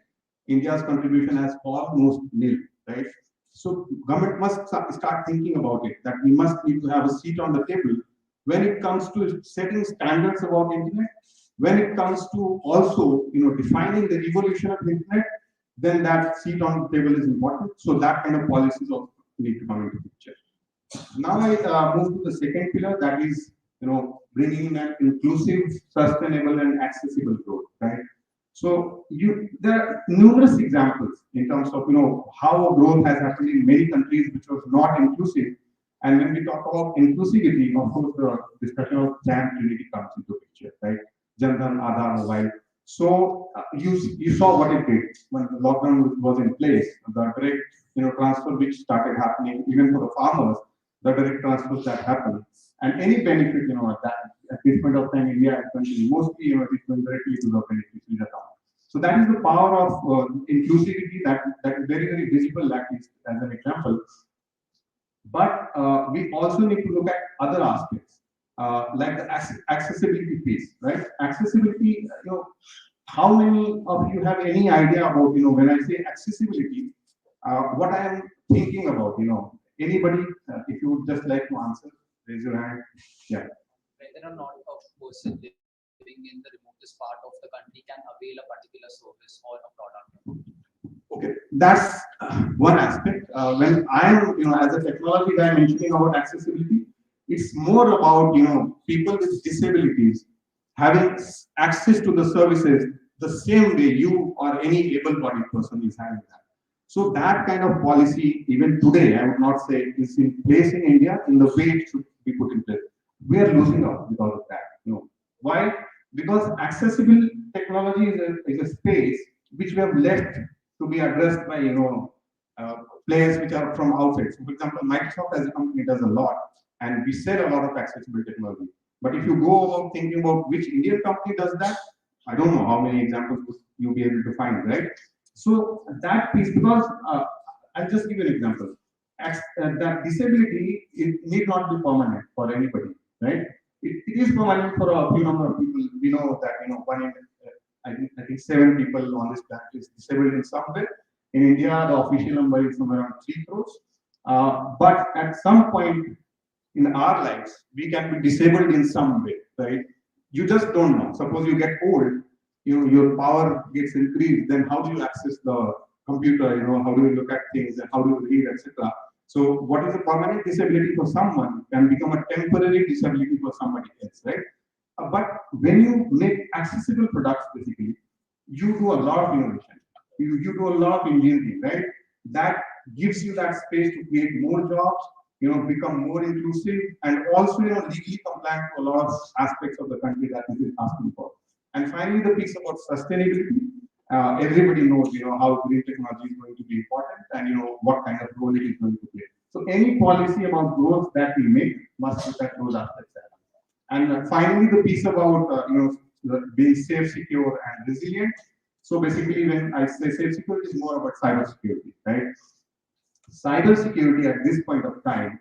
India's contribution has almost nil, right? So government must start thinking about it, that we must need to have a seat on the table when it comes to setting standards about internet, when it comes to also defining the evolution of internet, then that seat on the table is important. So that kind of policies also need to come into the picture. Now I move to the second pillar, that is bringing in an inclusive, sustainable, and accessible growth, right? So there are numerous examples in terms of how growth has happened in many countries which was not inclusive. And when we talk about inclusivity, of course, the discussion of JAM Trinity comes into the picture, right? Jandan, Aadhaar, Mobile. So you saw what it did when the lockdown was in place. The direct transfer which started happening, even for the farmers, the direct transfers that happened, and any benefit at this point of time, India country mostly it is going directly to the beneficiaries account. So that is the power of inclusivity that is very, very visible, at least as an example. But we also need to look at other aspects, like the accessibility piece, right? Accessibility, how many of you have any idea about, when I say accessibility, what I am thinking about, anybody, if you would just like to answer, raise your hand. Yeah. Whether or not a person living in the remotest part of the country can avail a particular service or a product. Okay, that's one aspect. When I am, as a technology guy mentioning about accessibility, it's more about, people with disabilities having access to the services the same way you or any able-bodied person is having that. So that kind of policy, even today, I would not say is in place in India in the way it should be put in place. We are losing out because of that. Why? Because accessible technology is a space which we have left to be addressed by players which are from outside. So, for example, Microsoft as a company does a lot, and we sell a lot of accessible technology. But if you go about thinking about which Indian company does that, I don't know how many examples would you be able to find, right? So that piece, because I'll just give you an example. That disability, it need not be permanent for anybody, right? It is permanent for a few number of people. We know that one in I think 7 people on this planet is disabled in some way. In India, the official number is somewhere around 3 crores. But at some point in our lives, we can be disabled in some way, right? You just don't know. Suppose you get old, your power gets increased. Then how do you access the computer? How do you look at things and how do you read, etc. So what is a permanent disability for someone can become a temporary disability for somebody else, right? But when you make accessible products, basically, you do a lot of innovation. You do a lot of engineering, right? That gives you that space to create more jobs, become more inclusive, and also, legally compliant to a lot of aspects of the country that it is asking for. And finally, the piece about sustainability. Everybody knows, how green technology is going to be important, and what kind of role it is going to play. So any policy about growth that we make must look at those aspects. And finally, the piece about being safe, secure, and resilient. So basically, when I say safe security, is more about cyber security, right? Cyber security at this point of time,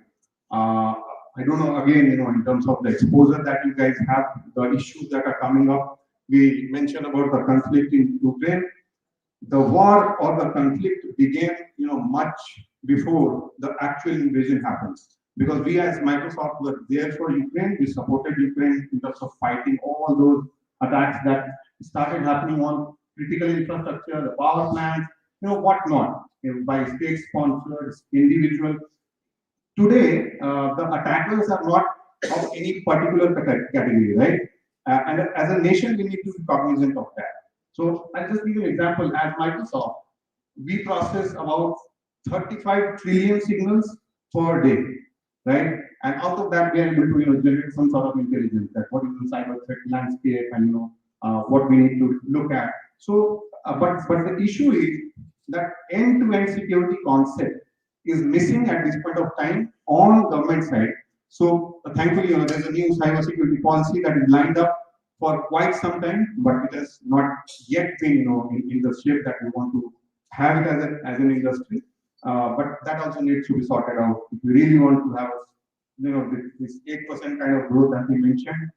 I don't know. Again, in terms of the exposure that you guys have, the issues that are coming up. We mentioned about the conflict in Ukraine. The war or the conflict began, much before the actual invasion happens. Because we as Microsoft were there for Ukraine, we supported Ukraine in terms of fighting all those attacks that started happening on critical infrastructure, the power plants, whatnot, by state sponsors, individual. Today, the attackers are not of any particular category, right? And as a nation, we need to be cognizant of that. So I'll just give you an example. As Microsoft, we process about 35 trillion signals per day, right? And out of that, we are able to generate some sort of intelligence that what is the cyber threat landscape and what we need to look at. So, but the issue is that end-to-end security concept is missing at this point of time on government side. So thankfully, there's a new cyber security policy that is lined up for quite some time, but it has not yet been, in the shape that we want to have it as an industry. But that also needs to be sorted out. If we really want to have, this 8% kind of growth that we mentioned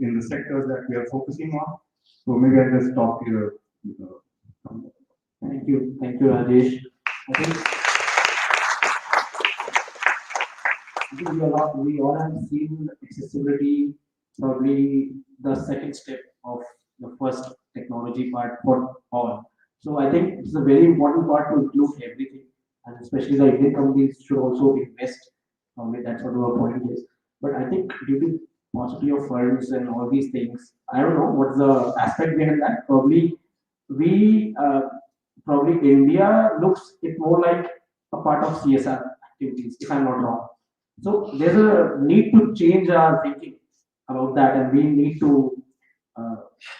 in the sectors that we are focusing on. So maybe I'll just stop here. Thank you, Rajesh. I think we all have seen accessibility, probably the second step of the first technology part for all. So I think it's a very important part to include everything, and especially the Indian companies should also invest. That's what our point is. But I think due to paucity of funds and all these things, I don't know what's the aspect behind that. Probably India looks it more like a part of CSR activities, if I'm not wrong. So there's a need to change our thinking about that, and we need to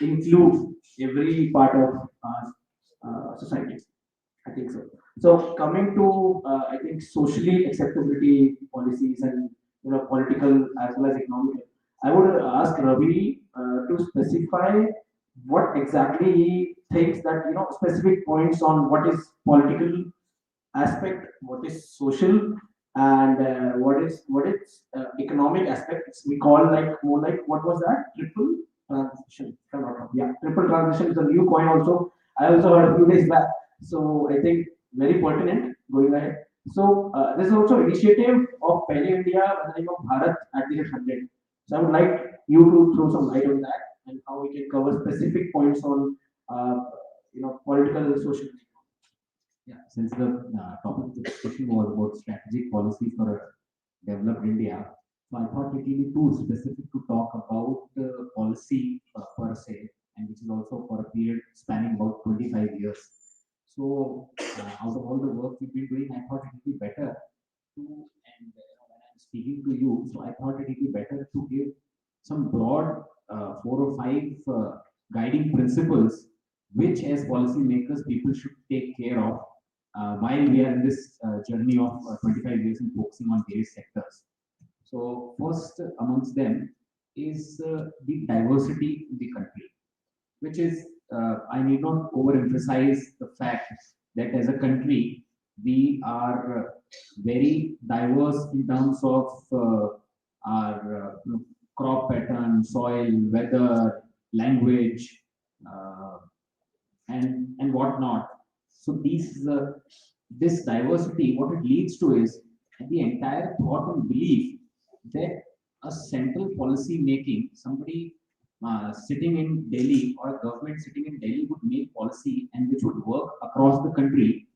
include every part of our society. I think so. So coming to I think socially acceptability policies and political as well as economic, I would ask Ravi to specify what exactly he thinks that specific points on what is political aspect, what is social, and what is economic aspects. We call like more like what was that triple transition? If I'm not wrong. Yeah, triple transition is a new coin also. I also heard a few days back. So I think very pertinent going ahead. So there's also initiative of Pehle India by the name of Bharat at the 100. So I would like you to throw some light on that and how we can cover specific points on political, social. Yeah, since the topic of the discussion was about strategic policy for a developed India, so I thought it will be too specific to talk about the policy per se, and which is also for a period spanning about 25 years. So, out of all the work we've been doing, I thought it would be better to, and when I'm speaking to you, so I thought it would be better to give some broad 4 or 5 guiding principles, which as policymakers people should take care of while we are in this journey of 25 years and focusing on various sectors. So first amongst them is the diversity in the country, which is, I need not overemphasize the fact that as a country, we are very diverse in terms of our crop pattern, soil, weather, language, uh, and whatnot. So this diversity, what it leads to is the entire thought and belief that a central policy making, somebody sitting in Delhi or a government sitting in Delhi would make policy and which would work across the country.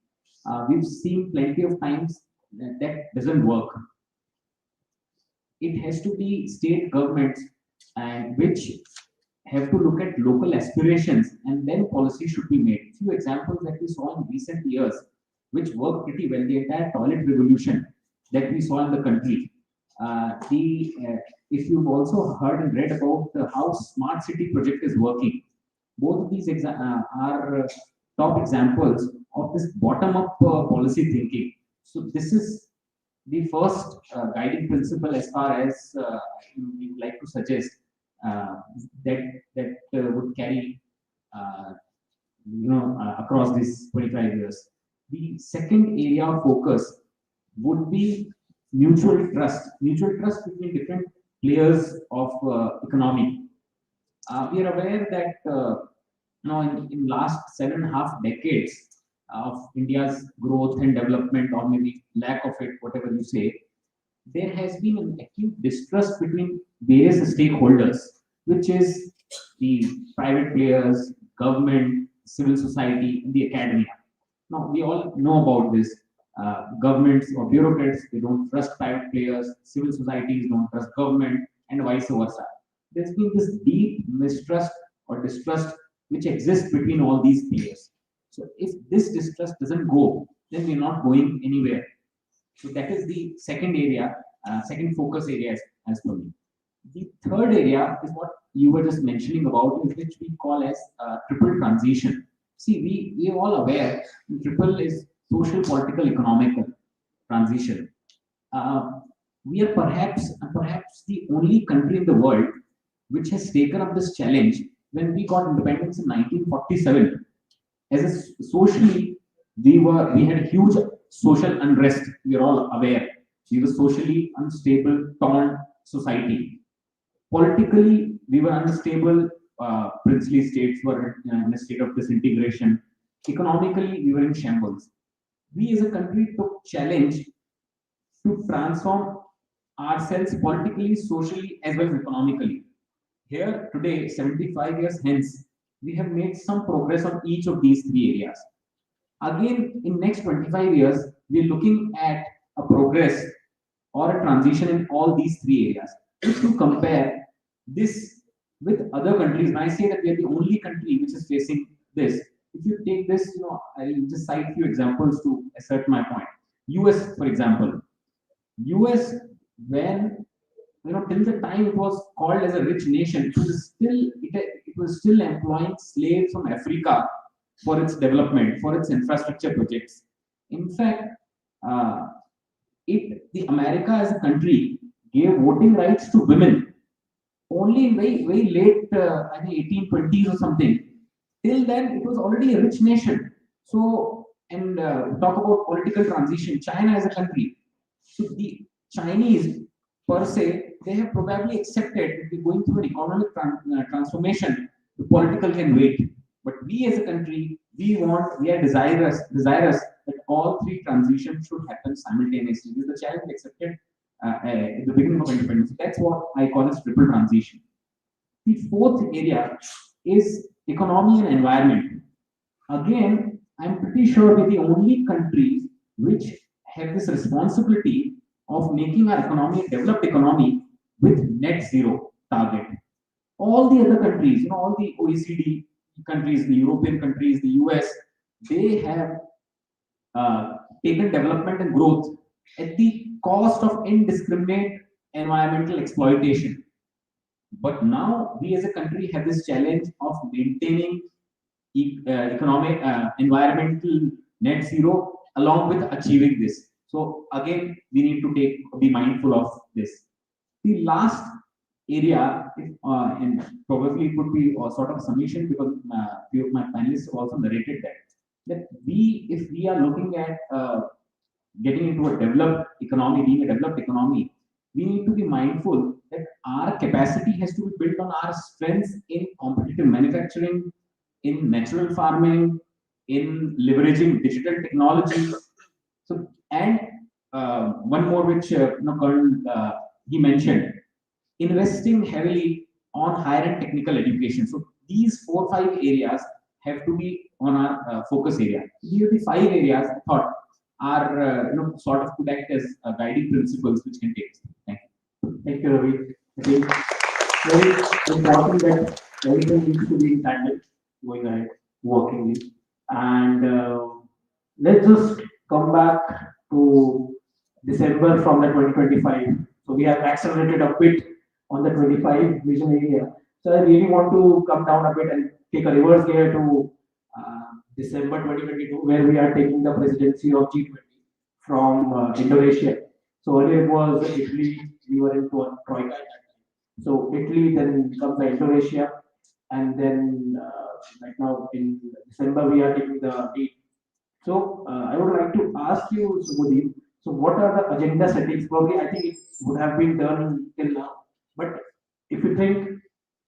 We've seen plenty of times that doesn't work. It has to be state governments and which have to look at local aspirations and then policy should be made. Few examples that we saw in recent years, which worked pretty well, the entire toilet revolution that we saw in the country. If you've also heard and read about how smart city project is working, both of these are top examples of this bottom-up policy thinking. So this is the first guiding principle as far as we would like to suggest that would carry across these 25 years. The second area of focus would be mutual trust between different players of economy. We are aware that in last 7.5 decades of India's growth and development, or maybe lack of it, whatever you say, there has been an acute distrust between various stakeholders, which is the private players, government, civil society, and the academia. Now, we all know about this. Governments or bureaucrats, they don't trust private players, civil societies don't trust government, and vice versa. There's been this deep mistrust or distrust which exists between all these players. So if this distrust doesn't go, then we're not going anywhere. So that is the second area, second focus area as for me. The third area is what you were just mentioning about, which we call as triple transition. See, we are all aware triple is social, political, economic transition. We are perhaps the only country in the world which has taken up this challenge when we got independence in 1947. As a socially, we had huge social unrest. We are all aware. We were socially unstable, torn society. Politically, we were unstable. Princely states were in a state of disintegration. Economically, we were in shambles. We as a country took challenge to transform ourselves politically, socially, as well as economically. Here today, 75 years hence, we have made some progress on each of these three areas. Again, in next 25 years, we are looking at a progress or a transition in all these three areas. If you compare this with other countries, and I say that we are the only country which is facing this. If you take this, I'll just cite a few examples to assert my point. US, for example. US, when till the time it was called as a rich nation, it was still employing slaves from Africa for its development, for its infrastructure projects. In fact, the America as a country gave voting rights to women only in very late, I think 1820s or something. Till then, it was already a rich nation. So, and talk about political transition, China as a country. So the Chinese per se, they have probably accepted that we're going through an economic transformation. The political can wait, but we as a country, we are desirous that all three transitions should happen simultaneously. This is the challenge accepted at the beginning of independence. That's what I call as triple transition. The fourth area is economy and environment. Again, I'm pretty sure we're the only countries which have this responsibility of making our economy a developed economy with net zero target. All the other countries, all the OECD countries, the European countries, the US, they have taken development and growth at the cost of indiscriminate environmental exploitation. But now we as a country have this challenge of maintaining economic, environmental net zero along with achieving this. So again, we need to be mindful of this. The last area, and probably it would be a sort of summation because few of my panelists also narrated that if we are looking at getting into a developed economy, being a developed economy, we need to be mindful that our capacity has to be built on our strengths in competitive manufacturing, in natural farming, in leveraging digital technologies. So, and one more which Colonel he mentioned, investing heavily on higher and technical education. So these 4 or 5 areas have to be on our focus area. These are the 5 areas I thought are sort of could act as guiding principles which can take us. Thank you. Thank you, Ravi. I think very important that everything needs to be in tandem going ahead, working in. And let's just come back to December from the 2025. So we have accelerated a bit on the 25 vision area. So I really want to come down a bit and take a reverse gear to December 2022, where we are taking the presidency of G20 from Indonesia. So earlier it was Italy, we were into a troika at that time. So Italy, then comes the Indonesia, and then right now in December we are taking the lead. So I would like to ask you, Subodhi, so what are the agenda settings? Probably I think it would have been done till now, but if you think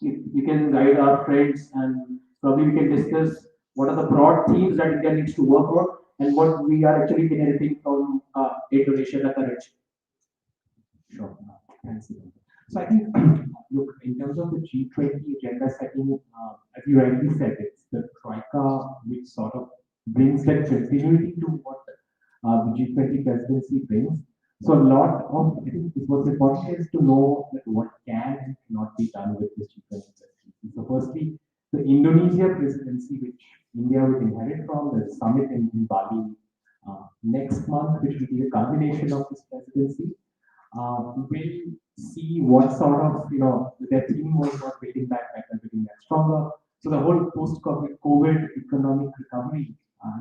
we can guide our friends and probably we can discuss what are the broad themes that India needs to work on and what we are actually inheriting from Indonesia, the current. Sure. Thanks. So I think, look, in terms of the G20 agenda setting, as you rightly said, it's the troika which sort of brings that continuity to what the G20 presidency brings. So a lot of, I think what's important is to know that what can and cannot be done with this G20 presidency. So firstly, the Indonesia presidency, which India will inherit from the summit in Bali next month, which will be a culmination of this presidency, will see what sort of, their theme was not building back better, building back stronger. So the whole post-COVID economic recovery,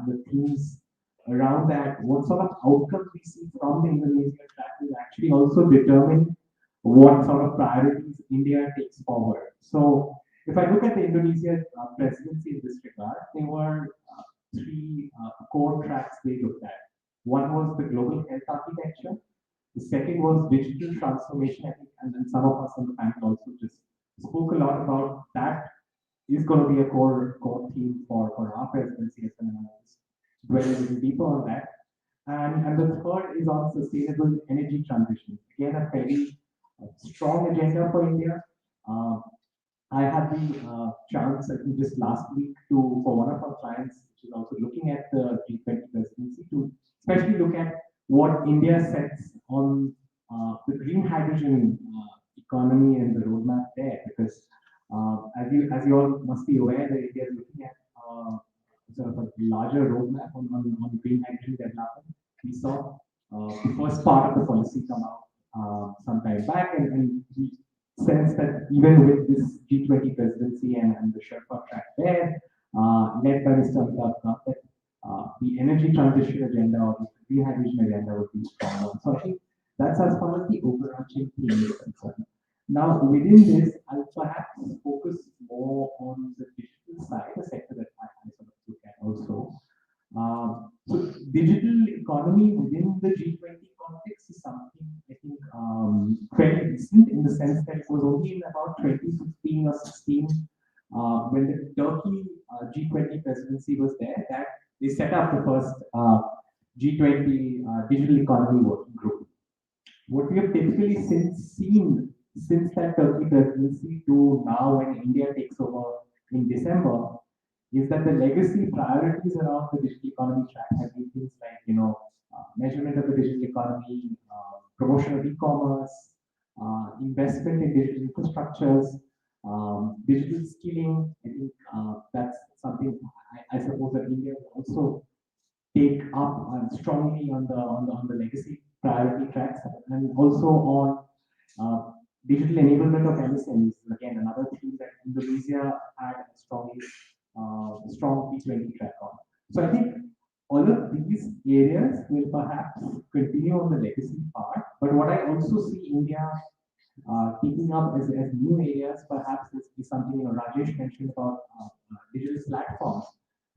the themes around that, what sort of outcomes we see from the Indonesian track will actually also determine what sort of priorities India takes forward. So if I look at the Indonesia presidency in this regard, there were 3 core tracks they looked at. One was the global health architecture. The second was digital transformation, I think, and then some of us on the panel also just spoke a lot about that. Is going to be a core theme for our presidency as an analyst. Dwell a little deeper on that. And the third is on sustainable energy transition. Again, a very strong agenda for India. I had the chance, I think, just last week for one of our clients, which is also looking at the G20 presidency, to especially look at what India sets on the green hydrogen economy and the roadmap there. Because as you all must be aware, that India is looking at sort of a larger roadmap on green hydrogen development. We saw the first part of the policy come out some time back, and we sense that even with this G20 presidency and the Sherpa track there, led by Mr. Amitabh Kant, that the energy transition agenda or the green hydrogen agenda would be stronger. So I think that's as far as the overarching theme is concerned. Now, within this, I'll perhaps focus more on the digital side, the sector that I sort of look at also. So digital economy within the G20 context is something I think fairly recent in the sense that it was only in about 2015 or 16 when the Turkey G20 presidency was there that they set up the first G20 digital economy working group. What we have typically seen since that Turkey presidency to now when India takes over in December is that the legacy priorities around the digital economy track have been things like, measurement of the digital economy, promotion of e-commerce, investment in digital infrastructures, digital skilling. I think that's something I suppose that India will also take up strongly on the legacy priority tracks and also on digital enablement of MSMEs. Again, another theme that Indonesia had strongly strong T20 track on. So I think all of these areas will perhaps continue on the legacy part. But what I also see India taking up as new areas, perhaps is something Rajesh mentioned about digital platforms.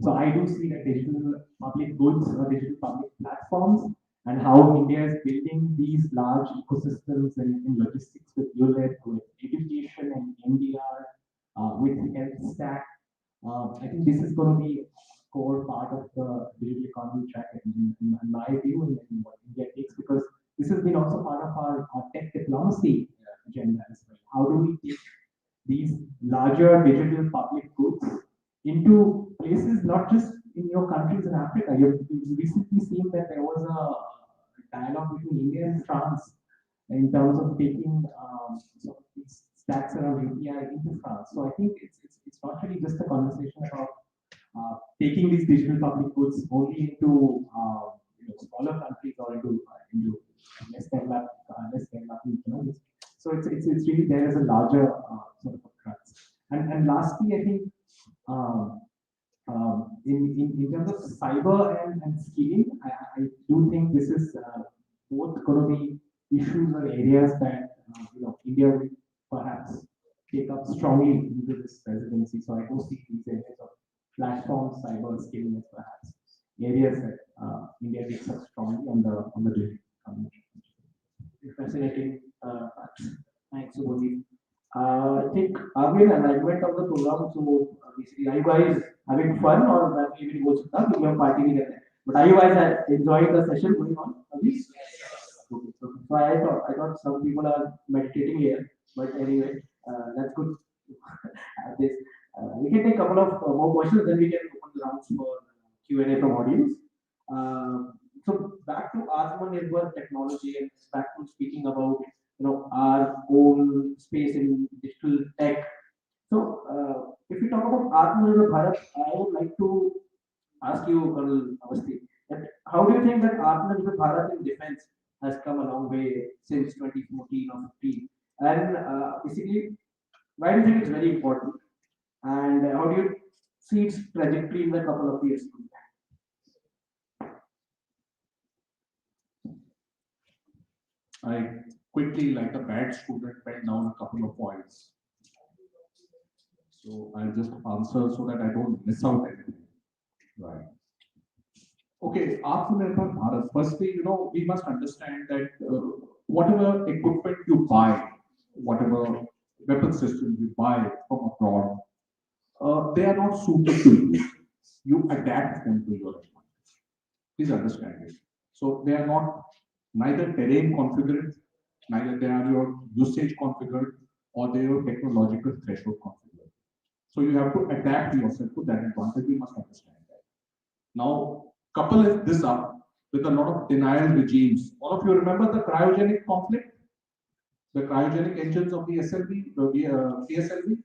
So I do see that digital public goods or digital public platforms and how India is building these large ecosystems in logistics with ULED, with education and MDR, with health stack. I think this is going to be a core part of the digital economy track in my view and in what India takes, because this has been also part of our tech diplomacy agenda as well. How do we take these larger digital public goods into places not just in your countries in Africa? You've recently seen that there was a dialogue between India and France in terms of taking sort of these stacks around UPI into France. So I think it's not really just a conversation about taking these digital public goods only into smaller countries or into less developed economies. So it's really there as a larger sort of a crux. And lastly, I think in terms of cyber and skilling, I do think this is both going to be issues or areas that India will perhaps take up strongly into this presidency. So I do see these areas of platform cyber skilling as perhaps areas that India takes up strongly on the digital economy. Fascinating facts. Thanks, Subodhi. I think are we in alignment of the program? So basically, are you guys having fun or have you been watching that? You have party with it. But are you guys enjoying the session going on? Okay. So I thought some people are meditating here, but anyway, that's good. This we can take a couple of more questions, then we can open the rounds for Q&A from audience. So back to Atmanirbhar technology and back to speaking about our own space in digital tech. So if we talk about Atmanirbhar Bharat, I would like to ask you, Colonel Avasti, that how do you think that Atmanirbhar Bharat in defense has come a long way since 2014 or 15? And basically, why do you think it's very important? And how do you see its trajectory in the couple of years? I quickly, like a bad student, went down a couple of points. So I'll just answer so that I don't miss out anything. Right. Okay, Atmanirbhar Bharat. Firstly, we must understand that whatever equipment you buy, whatever weapon systems you buy from abroad, they are not suited to you. You adapt them to your requirements. Please understand it. So they are not neither terrain configured, neither they are your usage configured, or they are your technological threshold configured. So you have to adapt yourself to that advantage. You must understand that. Now, couple this up with a lot of denial regimes. All of you remember the cryogenic conflict, the cryogenic engines of the SLV, the PSLV,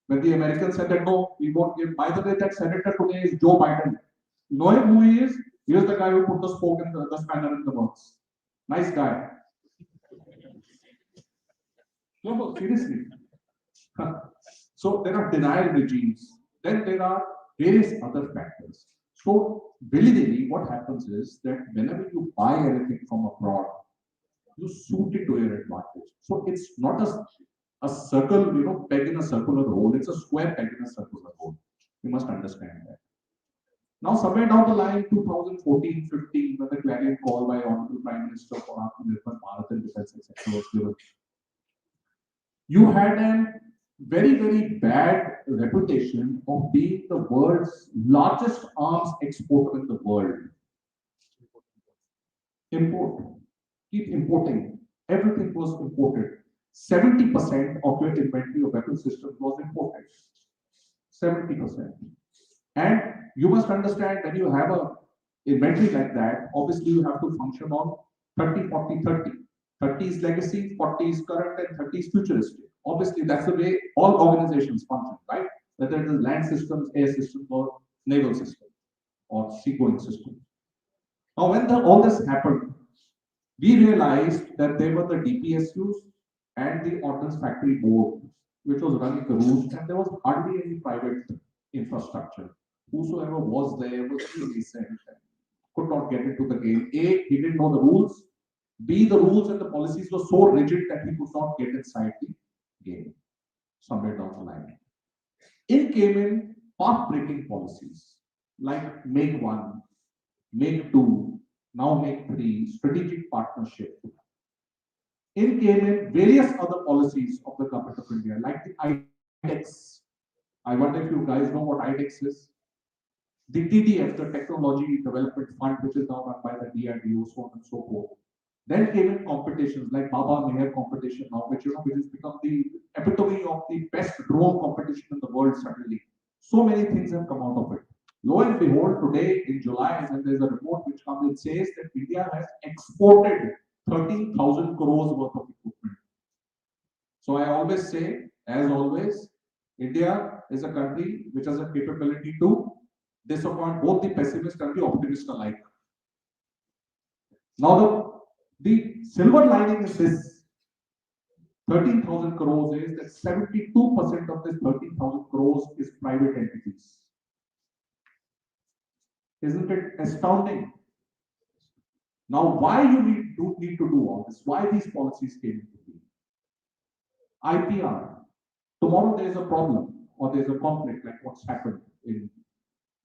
when the Americans said that no, we won't give. By the way, that senator today is Joe Biden. You know him, who he is? He is the guy who put the spoke in the spanner in the works. Nice guy. No, seriously. So there are denial regimes. Then there are various other factors. So willy-nilly, what happens is that whenever you buy anything from abroad, you suit it to your advantage. So it's not a circle, peg in a circular hole. It's a square peg in a circular hole. You must understand that. Now, somewhere down the line, 2014-15, when the clarion call by Honorable Prime Minister for Atmanirbhar Bharat and Defense etc. was given, you had a very, very bad reputation of being the world's largest arms exporter in the world. Import. Keep importing. Everything was imported. 70% of your inventory of weapon systems was imported. 70%. And you must understand when you have a inventory like that, obviously you have to function on 30, 40, 30. 30 is legacy, 40 is current, and 30 is futuristic. Obviously, that's the way all organizations function, right? Whether it is land systems, air systems, or naval systems, or seagoing systems. Now, when all this happened, we realized that there were the DPSUs and the Ordnance Factory Board, which was running the rules, and there was hardly any private infrastructure. Whosoever was there was very recent, could not get into the game. A, he didn't know the rules. B, the rules and the policies were so rigid that he could not get inside the game somewhere down the line. In came in path-breaking policies like Make One, Make Two, now Make Three, strategic partnership. In came in various other policies of the government of India, like the IDEX. I wonder if you guys know what IDEX is. The TDF, the Technology Development Fund, which is now run by the DRDO, so on and so forth. Then came in competitions like Baba Meher competition now, which which has become the epitome of the best drone competition in the world suddenly. So many things have come out of it. Lo and behold, today in July, and there's a report which comes and says that India has exported 13,000 crores worth of equipment. So I always say, as always, India is a country which has a capability to disappoint both the pessimist and the optimist alike. Now the silver lining is this: 13,000 crores is that 72% of this 13,000 crores is private entities. Isn't it astounding? Now, why you need to do all this? Why these policies came into being? IPR. Tomorrow there is a problem or there is a conflict like what's happened in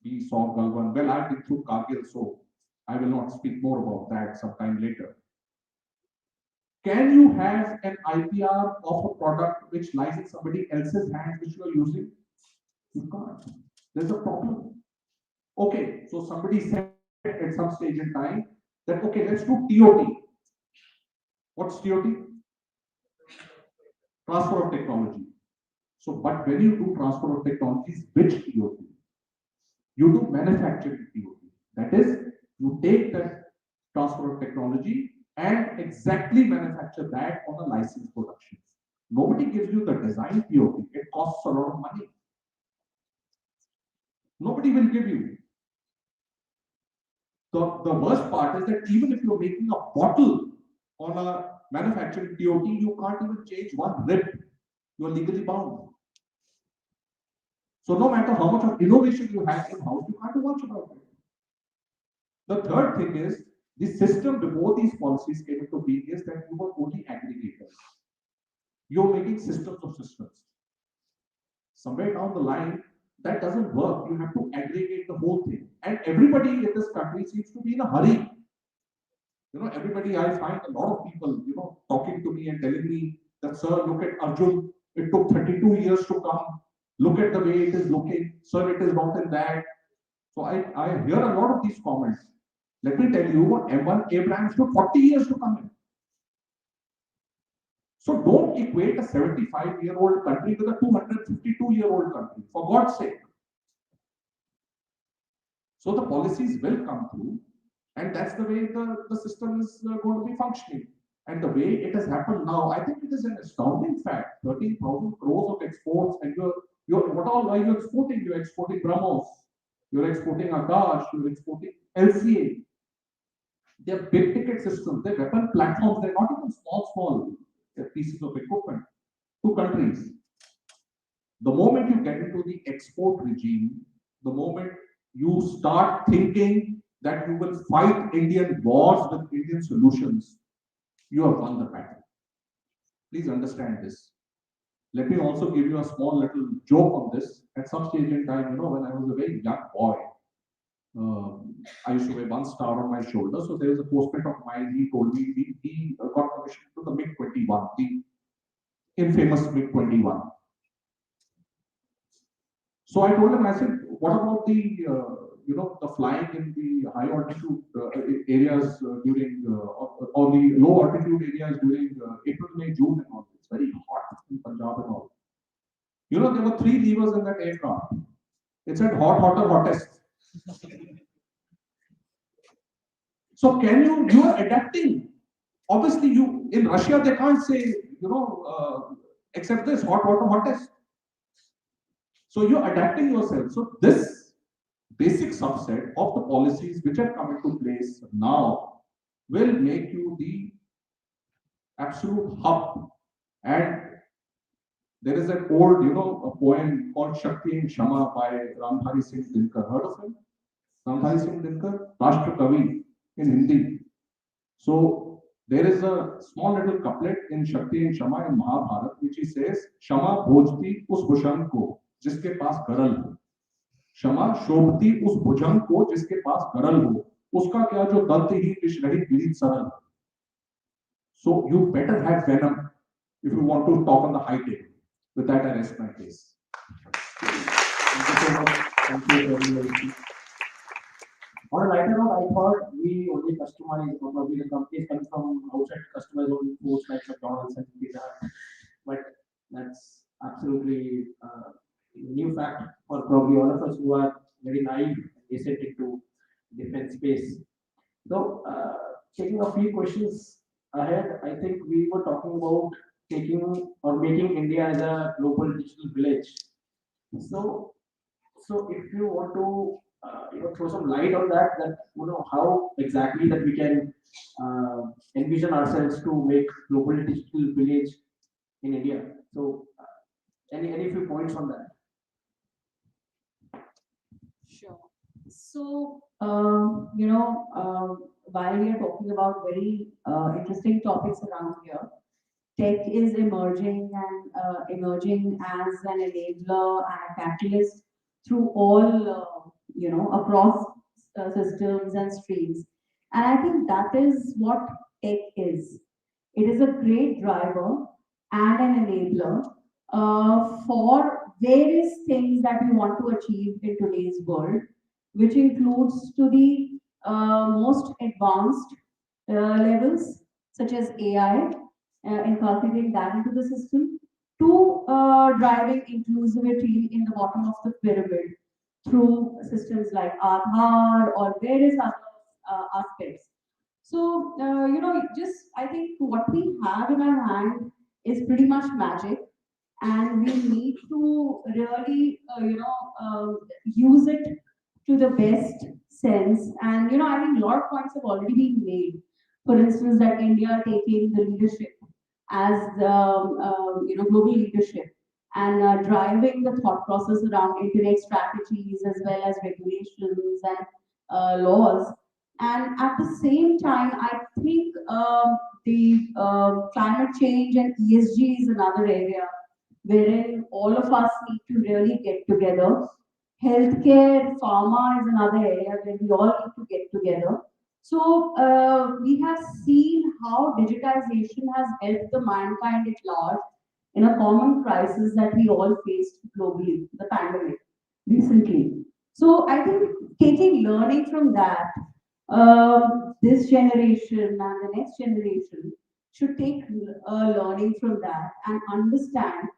we saw Galwan. Well, I've been through Kargil, so I will not speak more about that sometime later. Can you have an IPR of a product which lies in somebody else's hands which you are using? You can't. There's a problem. Okay, so somebody said at some stage in time that, okay, let's do TOT. What's TOT? Transfer of technology. So, but when you do transfer of technologies, which TOT? You do manufacturing TOT. That is, you take that transfer of technology and exactly manufacture that on a licensed production. Nobody gives you the design POP. It costs a lot of money. Nobody will give you. The worst part is that even if you're making a bottle on a manufacturing TOT, you can't even change one rib. You're legally bound. So no matter how much of innovation you have in-house, you can't do much about it. The third thing is, the system before these policies came into being is that you were only aggregators. You're making systems of systems. Somewhere down the line, that doesn't work. You have to aggregate the whole thing. And everybody in this country seems to be in a hurry. You know, everybody, I find a lot of people, you know, talking to me and telling me that, sir, look at Arjun. It took 32 years to come. Look at the way it is looking. Sir, it is not in that. So I hear a lot of these comments. Let me tell you, M1 Abrams took 40 years to come in. So don't equate a 75-year-old country with a 252-year-old country, for God's sake. So the policies will come through, and that's the way the system is going to be functioning. And the way it has happened now, I think it is an astounding fact. 13,000 crores of exports, and what all are you exporting? You're exporting BrahMos, you're exporting Akash, you're exporting LCA. They're big ticket systems, they're weapon platforms, they're not even small pieces of equipment to countries. The moment you get into the export regime, the moment you start thinking that you will fight Indian wars with Indian solutions, you have won the battle. Please understand this. Let me also give you a small little joke on this. At some stage in time, you know, when I was a very young boy, I used to wear one star on my shoulder. So there was a postmate of mine. He told me he got permission to the MiG-21, the infamous MiG-21. So I told him, I said, what about the the flying in the high altitude areas during or the low altitude areas during April, May, June, and all? It's very hot in Punjab and all. You know, there were 3 levers in that aircraft. It said hot, hotter, hottest. So you are adapting. Obviously, in Russia, they can't say, except this hot, hotter, hottest. So you're adapting yourself. So this basic subset of the policies which have come into place now will make you the absolute hub. And There is an old, a poem called Shakti and Shama by Ramdhari Singh Dinkar. Heard of him? Ramdhari Singh Dinkar, Rashtra Kavi in Hindi. So there is a small little couplet in Shakti and Shama in Mahabharata which he says, Shama bhojti us bhushan ko jiske paas garal ho. Shama shobhti us bhujang ko jiske paas garal ho. Uska kya jo dant hi vish rahi virit saral. So you better have venom if you want to talk on the high table. With that, I rest my case. Thank you so much. Thank you very much. On a lighter note, I thought we only customize, or probably the companies come from outside customize only foods like McDonald's and Pizza Hut. But that's absolutely new fact for probably all of us who are very naive and nascent into defense space. So, taking a few questions ahead, I think we were talking about taking or making India as a global digital village. So, so if you want to throw some light on that, how exactly that we can envision ourselves to make global digital village in India. So, any few points on that? Sure. So, while we are talking about very interesting topics around here, tech is emerging and emerging as an enabler and a catalyst through all, across systems and streams. And I think that is what tech is. It is a great driver and an enabler for various things that we want to achieve in today's world, which includes to the most advanced levels, such as AI, inculcating that into the system, to driving inclusivity in the bottom of the pyramid through systems like Aadhaar or various other aspects. So, just I think what we have in our hand is pretty much magic, and we need to really, use it to the best sense. And, I think a lot of points have already been made. For instance, that India taking the leadership as the, global leadership and driving the thought process around internet strategies as well as regulations and laws. And at the same time, I think the climate change and ESG is another area wherein all of us need to really get together. Healthcare, pharma is another area where we all need to get together. So we have seen how digitization has helped the mankind at large in a common crisis that we all faced globally, the pandemic, recently. So I think taking learning from that, this generation and the next generation should take learning from that and understand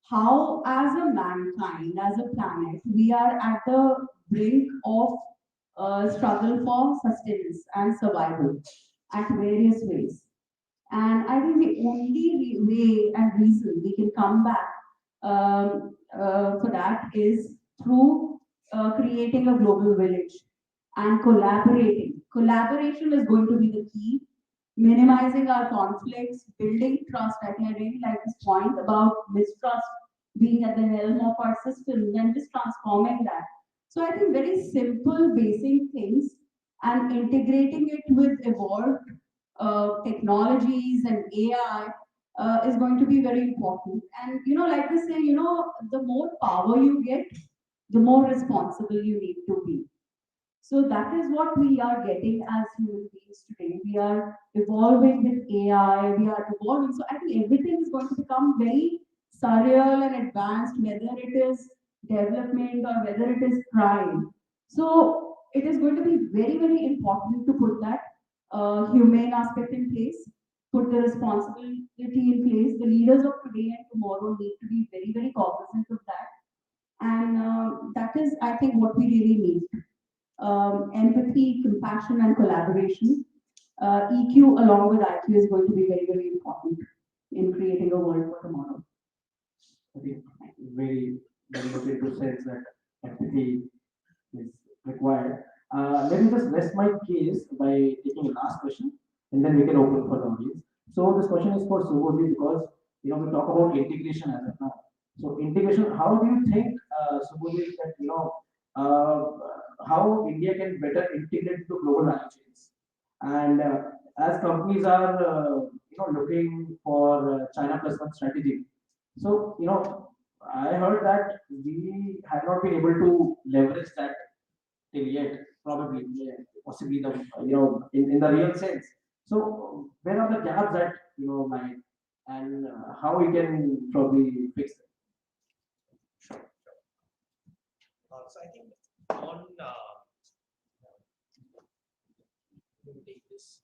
how, as a mankind, as a planet, we are at the brink of struggle for sustenance and survival at various ways. And I think the only way and reason we can come back for that is through creating a global village and collaborating. Collaboration is going to be the key, minimizing our conflicts, building trust. I think I really like this point about mistrust being at the helm of our systems and just transforming that. So I think very simple, basic things and integrating it with evolved technologies and AI is going to be very important. And like they say, the more power you get, the more responsible you need to be. So that is what we are getting as human beings today. We are evolving with AI, we are evolving. So I think everything is going to become very surreal and advanced, whether it is development or whether it is crime. So it is going to be very, very important to put that humane aspect in place, put the responsibility in place. The leaders of today and tomorrow need to be very, very cognizant of that. And that is, I think, what we really need. Empathy, compassion, and collaboration. EQ along with IQ is going to be very, very important in creating a world for tomorrow. I think very, very much into sense that empathy is required. Let me just rest my case by taking a last question, and then we can open for the audience. So this question is for Subodhi because we talk about integration as of now. So integration, how do you think, Subodh, that how India can better integrate to global value chains? And as companies are looking for China plus one strategy, so I heard that we have not been able to leverage that till yet, probably, yeah, possibly the in the real sense. So where are the gaps that might, and how we can probably fix them? So I think on let me take this.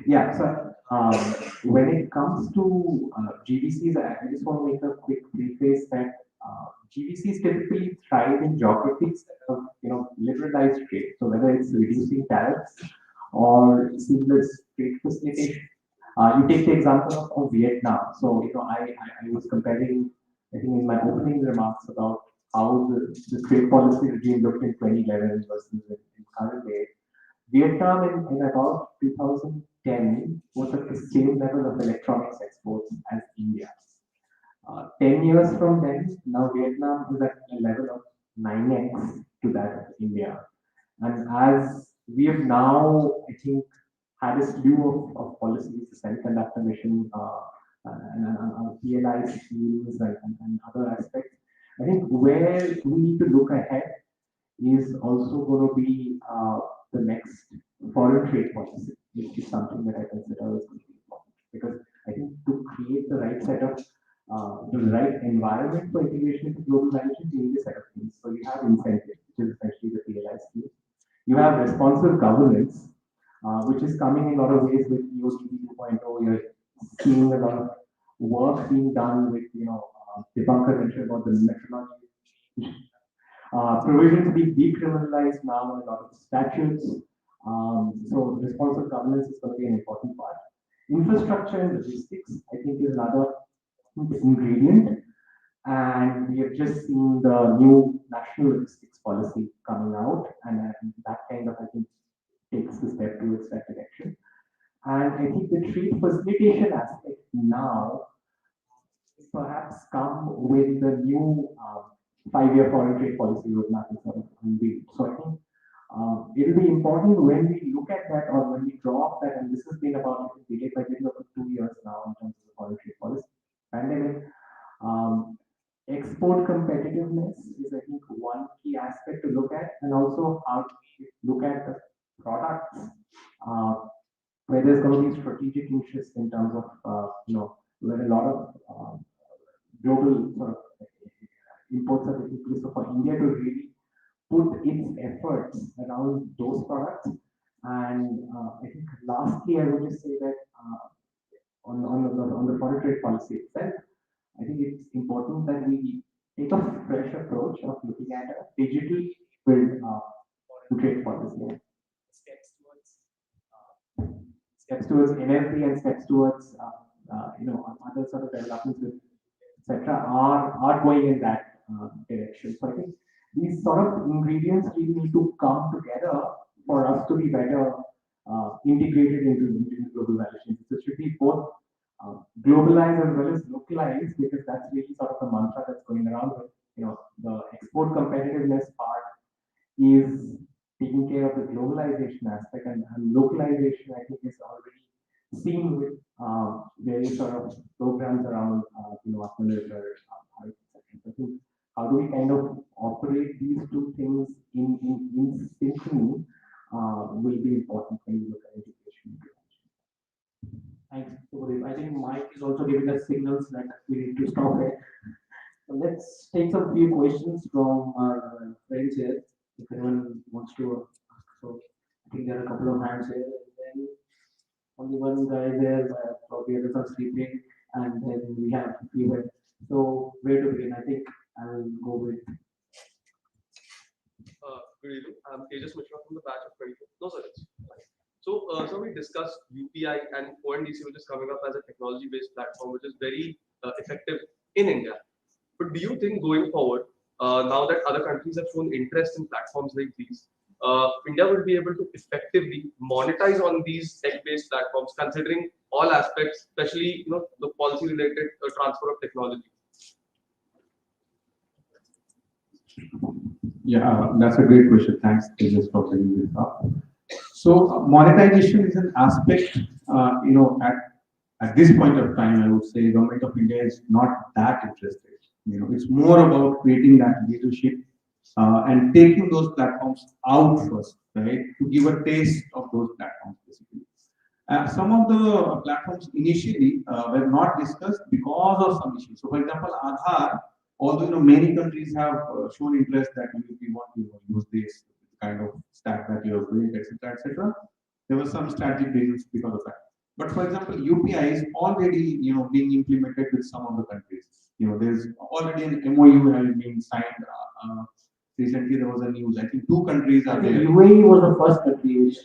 Yeah, so when it comes to GVCs, I just want to make a quick preface that GVCs typically thrive in geographies that have, liberalized trade. So whether it's reducing tariffs or seamless trade facilitation. You take the example of Vietnam. So I was comparing, I think in my opening remarks about how the trade policy regime looked in 2011 versus in current day. Vietnam in about 2010 was at the same level of electronics exports as India. 10 years from then, now Vietnam is at a level of 9x to that of India. And as we have now, I think, had a slew of policies, the semiconductor mission, and PLI schemes and other aspects, I think where we need to look ahead is also going to be the next foreign trade policy, which is something that I consider is going to be important. Because I think to create the right set of the right environment for integration into global value chain, you need a set of things. So you have incentives, which is essentially the PLI scheme. You have responsive governance, which is coming in a lot of ways with EOCD 2.0. You're seeing a lot of work being done with, Deepankar mentioned about the methodology. Provisions being decriminalized now in a lot of statutes. So responsive governance is going to be an important part. Infrastructure and logistics, I think, is another ingredient. And we have just seen the new national logistics policy coming out, and that kind of, I think, takes the step towards that direction. And I think the trade facilitation aspect now perhaps come with the new 5-year foreign trade policy roadmap is sort of unveiled. So I think it will be important when we look at that or when we draw up that, and this has been about delayed by about 2 years now in terms of the foreign trade policy. Pandemic, export competitiveness is, I think, one key aspect to look at, and also how we look at the products where there's going to be strategic interest in terms of where a lot of global sort of imports are taking place. So for India to really put its efforts around those products, and I think lastly I would just say that on the foreign trade policy itself, I think it's important that we take a fresh approach of looking at a digitally built foreign trade policy. Steps towards NFP and steps towards other sort of developments, etc., are going in that direction. So I think these sort of ingredients really need to come together for us to be better integrated into global value chains. So it should be both globalized as well as localized, because that's really sort of the mantra that's going around. The export competitiveness part is taking care of the globalization aspect, and localization, I think, is already seen with various sort of programs around, Atmanirbhar, Bharat, etc. So I think how do we kind of operate these two things in synchrony will be important when you look at education. Thanks, Subodh. I think Mike is also giving us signals that we need to stop here. So let's take some few questions from our friends here. If anyone wants to ask, so I think there are a couple of hands here, and then only one guy there, probably others are sleeping, and then we have a few here. So where to begin? I think I'll go with. Good evening. I'm Tejas Mishra from the batch of 22. No, sir. So we discussed UPI and ONDC, which is coming up as a technology-based platform, which is very effective in India. But do you think going forward, now that other countries have shown interest in platforms like these, India will be able to effectively monetize on these tech-based platforms, considering all aspects, especially the policy related transfer of technology? Yeah, that's a great question. Thanks, Tejas, for bringing this up. So monetization is an aspect, at this point of time, I would say government of India is not that interested. It's more about creating that leadership and taking those platforms out first, right? To give a taste of those platforms, basically. Some of the platforms initially were not discussed because of some issues. So, for example, Aadhaar, although many countries have shown interest that we want to use this kind of stack that you have built, etc., etc. There were some strategic reasons because of that. But for example, UPI is already being implemented with some of the countries. There's already an MOU has been signed. Recently, there was a news. I think 2 countries are there. UAE was the first country which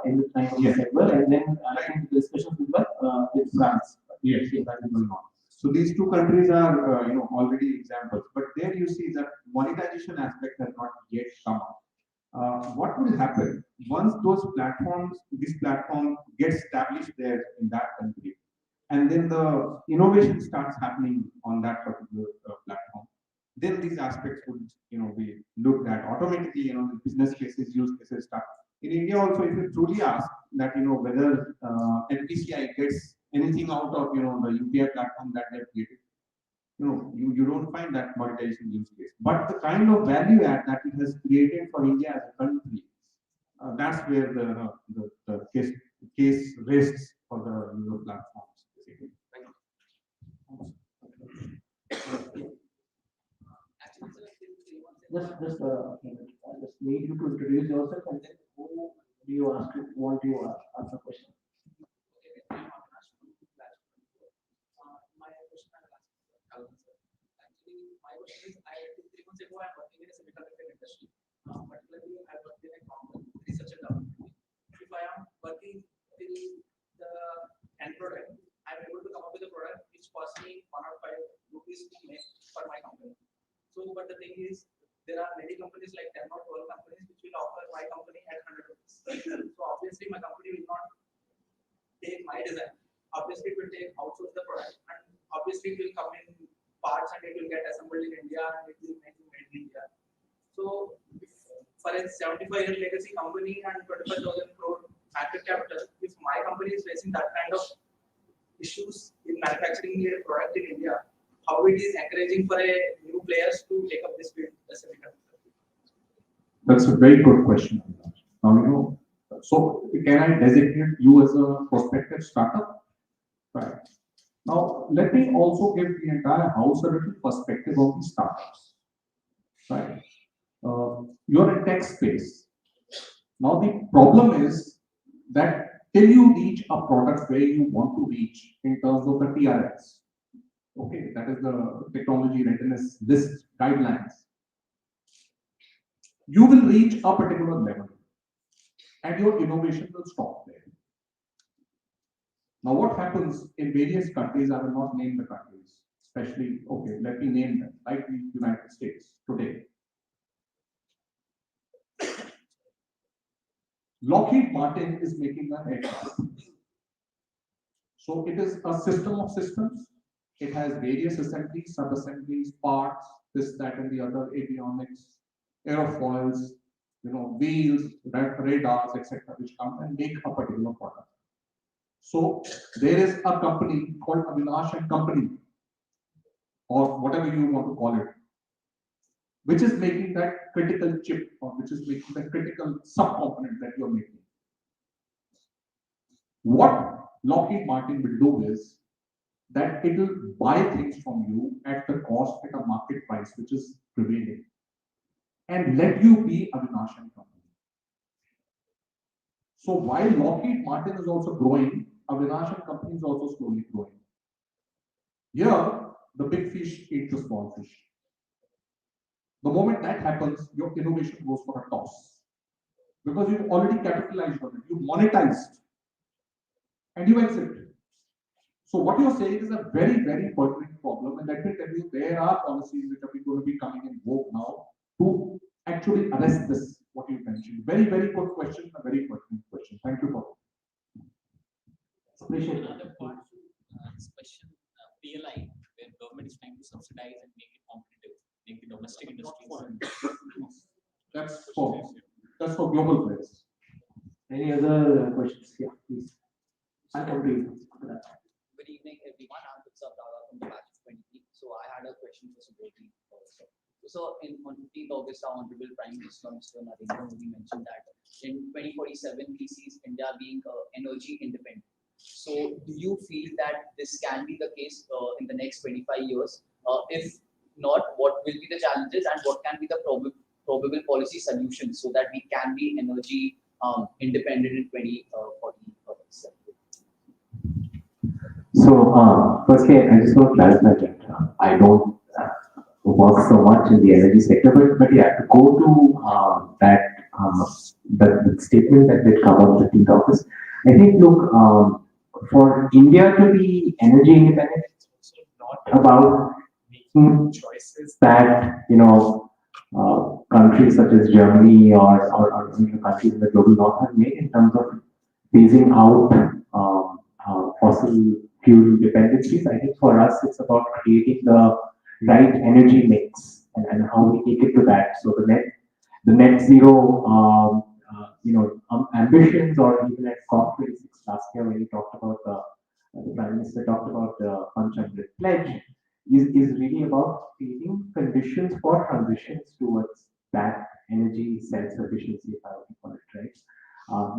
in the time of Yes. December, and then I think the discussions with France. Yes, that is going on. So these 2 countries are, already examples. But there you see that monetization aspect has not yet come up. What will happen once this platform gets established there in that country, and then the innovation starts happening on that particular platform? Then these aspects would, be looked at automatically. The business cases, use cases start. In India also, if you truly ask that, whether NPCI gets anything out of, the UPI platform that they've created, you don't find that monetization use case. But the kind of value add that it has created for India as a country, that's where the case rests for the platforms, basically. Just need you to introduce yourself, and then who do you want to ask a question? My question is, I 3 months ago I'm working in a semiconductor industry. Particularly, I work in a research and development. If I am working till the end product, I'm able to come up with a product which costs me 1 or 5 rupees to make for my company. So, but the thing is, there are many companies like 10 or 12 companies which will offer my company at 100 rupees. So obviously, my company will not take my design. Obviously, it will take outsource the product, and obviously it will come in parts and it will get assembled in India and it will make made in India. So, for a 75-year legacy company and 25,000 crore market capital, if my company is facing that kind of issues in manufacturing a product in India, how it is encouraging for a new players to take up this field as a semiconductor? That's a very good question. Now, so can I designate you as a prospective startup? Right. Now, let me also give the entire house a little perspective of the startups. Right. You're in tech space. Now, the problem is that till you reach a product where you want to reach in terms of the TRX, okay, that is the technology readiness list guidelines, you will reach a particular level and your innovation will stop there. Now, what happens in various countries, I will not name the countries, especially, okay, let me name them, like the United States today. Lockheed Martin is making an aircraft. So it is a system of systems. It has various assemblies, sub-assemblies, parts, this, that, and the other, avionics, aerofoils, wheels, radars, etc., which come and make a particular product. So there is a company called Avinash and Company, or whatever you want to call it, which is making that critical chip, or which is making the critical subcomponent that you're making. What Lockheed Martin will do is that it will buy things from you at the cost at a market price which is prevailing, and let you be Avinash and Company. So while Lockheed Martin is also growing, Avinash and Company is also slowly growing. Here, the big fish eats the small fish. The moment that happens, your innovation goes for a toss, because you've already capitalized on it, you've monetized, and you exit. So what you're saying is a very, very pertinent problem, and let me tell you, there are policies which are going to be coming in vogue now to actually arrest this, what you mentioned. Very, very good question, a very pertinent question. Thank you for it. Appreciate Another that. part to this question, PLI, where government is trying to subsidize and make it competitive, make the domestic industries. That's for global players. Any other questions? Yeah, please. I'll come to you. Good evening, everyone. I'm Utsav Daga from the batch of 23. So I had a question for Subodhi also. So on 15th August, our Honorable Prime Minister, Mr. Narendra Modi, mentioned that in 2047, he sees India being energy independent. So do you feel that this can be the case in the next 25 years? If not, what will be the challenges and what can be the probable policy solutions so that we can be energy independent in 2047? So, firstly, I just want to clarify that I don't work so much in the energy sector, but yeah, to go to the statement that did come on 15th August, I think, look, for India to be energy independent, it's not about making choices that, countries such as Germany or countries in the global north have made in terms of phasing out fossil fuel dependencies. I think for us, it's about creating the right energy mix and how we take it to that. So the net zero, ambitions, or even at COP26 last year when he talked about the Prime Minister talked about the Panchamrit pledge, is really about creating conditions for transitions towards that energy self-sufficiency, if I would call it, right?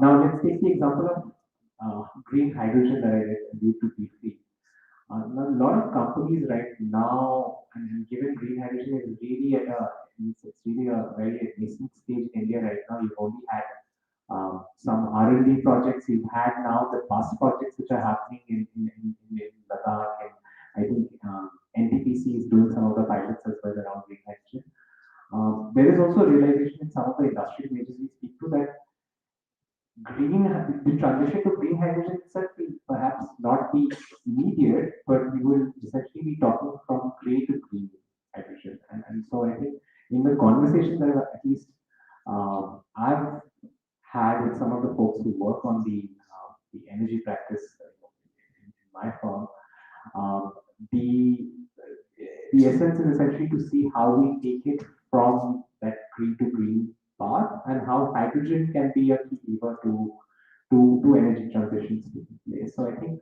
Now let's take the example of green hydrogen that I alluded to briefly. Now, a lot of companies right now, and given green hydrogen is really it's really a very nascent stage in India right now. You've only had some R&D projects. You've had now the bus projects which are happening in Ladakh, and I think NTPC is doing some of the pilots as well around green hydrogen. There is also a realization in some of the industrial majors we speak to that the transition to green hydrogen itself will perhaps not be immediate, but we will essentially be talking from gray to green hydrogen. And so I think in the conversation that at least I've had with some of the folks who work on the energy practice in my firm, the essence is essentially to see how we take it from that green to green path and how hydrogen can be a key lever to energy transitions taking place. So I think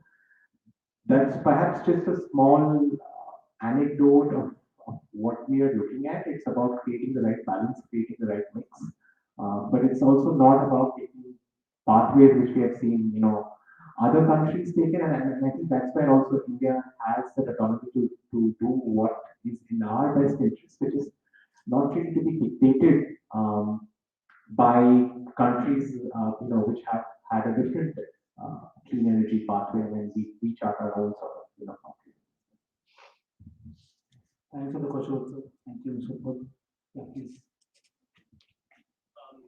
that's perhaps just a small anecdote of what we are looking at. It's about creating the right balance, creating the right mix. But it's also not about taking pathways which we have seen, other countries taken, and I think that's where also India has that autonomy to do what is in our best interest, which is not really to be dictated by countries, which have had a different clean energy pathway, and we chart our own sort of, pathway. Thanks for the question, sir. Thank you, Mr. Paul. Yeah, please.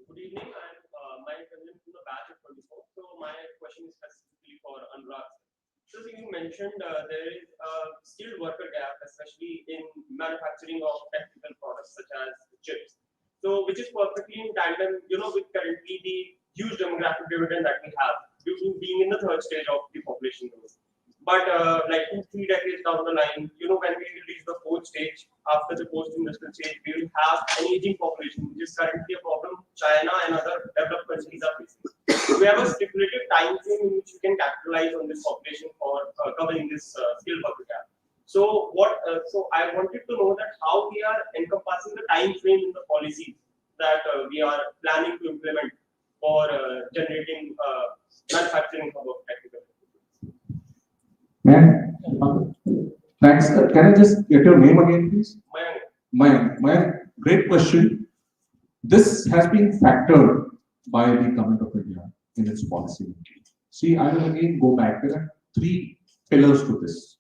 Good evening. I'm my president from the batch of 24. So my question is specifically for Anurag. So you mentioned there is a skilled worker gap, especially in manufacturing of technical products such as chips. So which is perfectly in tandem, with currently the huge demographic dividend that we have due to being in the third stage of the population growth. But like 2-3 decades down the line, when we will reach the fourth stage, after the post-industrial stage, we will have an aging population, which is currently a problem China and other developed countries are facing. So we have a stipulated time frame in which we can capitalize on this population for covering this skill worker gap. So so I wanted to know that how we are encompassing the time frame in the policies that we are planning to implement for generating manufacturing of technical. Man, thanks. Can I just get your name again, please? My great question. This has been factored by the government of India in its policy making. See, I will again go back. There are 3 pillars to this.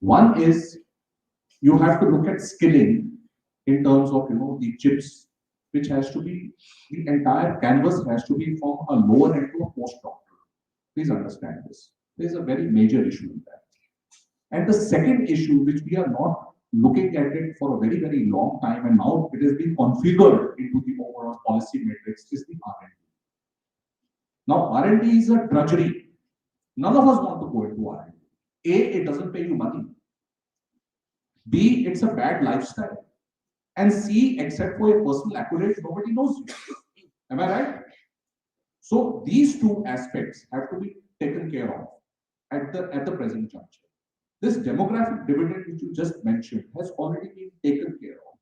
One is you have to look at skilling in terms of the chips, which has to be the entire canvas has to be from a lower end to a postdoctoral. Please understand this. There is a very major issue in that. And the second issue, which we are not looking at it for a very, very long time, and now it has been configured into the overall policy matrix, is the R&D. Now, R&D is a drudgery. None of us want to go into R&D. A, it doesn't pay you money. B, it's a bad lifestyle. And C, except for your personal accolades, nobody knows you. Am I right? So these two aspects have to be taken care of at the present juncture. This demographic dividend which you just mentioned has already been taken care of.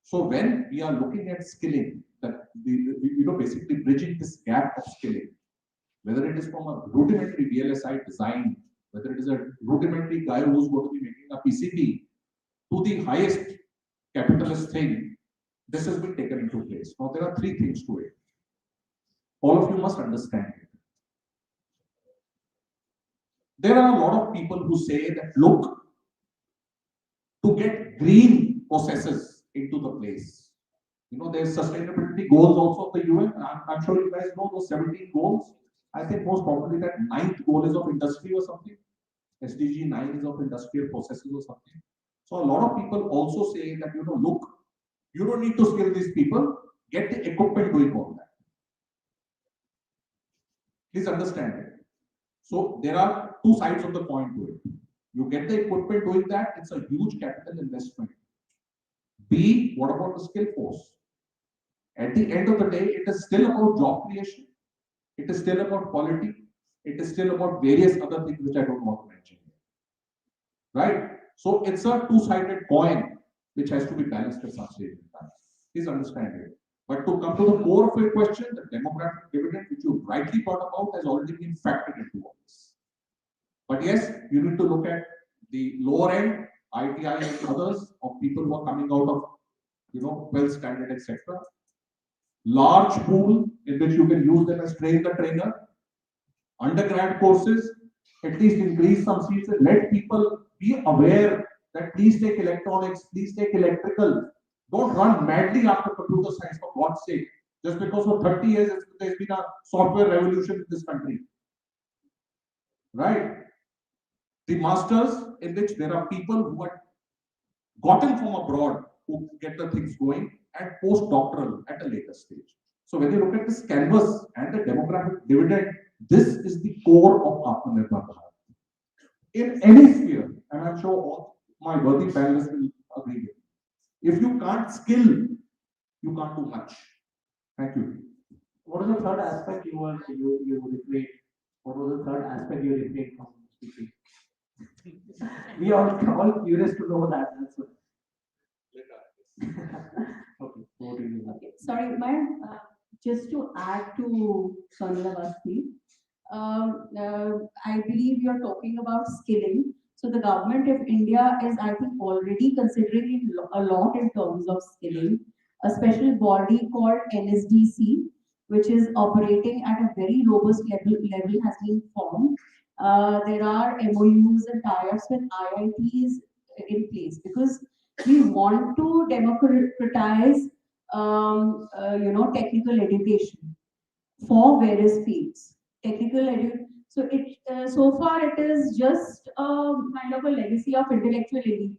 So when we are looking at skilling, basically bridging this gap of skilling, whether it is from a rudimentary VLSI design, whether it is a rudimentary guy who's going to be making a PCB, to the highest capitalist thing, this has been taken into place. Now there are three things to it. All of you must understand it. There are a lot of people who say that, look, to get green processes into the place, there's sustainability goals also of the UN. I'm sure you guys know those 17 goals. I think most probably that 9th goal is of industry or something. SDG 9 is of industrial processes or something. So a lot of people also say that, look, you don't need to skill these people, get the equipment doing all that. Please understand it. So there are two sides of the coin to it. You get the equipment doing that, it's a huge capital investment. B, what about the skill force? At the end of the day, it is still about job creation. It is still about quality. It is still about various other things which I don't want to mention here. Right? So it's a two-sided coin which has to be balanced at some stage in time. Please understand it. But to come to the core of your question, the demographic dividend which you rightly brought about has already been factored into all this. But yes, you need to look at the lower end, ITI and others, of people who are coming out of, 12th standard, etc. Large pool in which you can use them as train the trainer. Undergrad courses, at least increase some seats and let people be aware that please take electronics, please take electrical. Don't run madly after computer science, for God's sake. Just because for 30 years there's been a software revolution in this country. Right? The masters, in which there are people who are gotten from abroad who get the things going, and postdoctoral at a later stage. So when you look at this canvas and the demographic dividend, this is the core of Atmanirbhar Bharat. In any sphere, and I'm sure all my worthy panelists will agree with me. If you can't skill, you can't do much. Thank you. What is the third aspect you refrained? What was the third aspect you refrained from speaking? We are all curious to know that. That's what. Okay, over to you. Okay, sorry, ma'am. Just to add to Sonal Avasthi, I believe you're talking about skilling. So the government of India is, I think, already considering it a lot in terms of skilling. A special body called NSDC, which is operating at a very robust level has been formed. There are MOUs and tie-ups with IITs in place because we want to democratize, technical education for various fields. So far it is just kind of a legacy of intellectual elite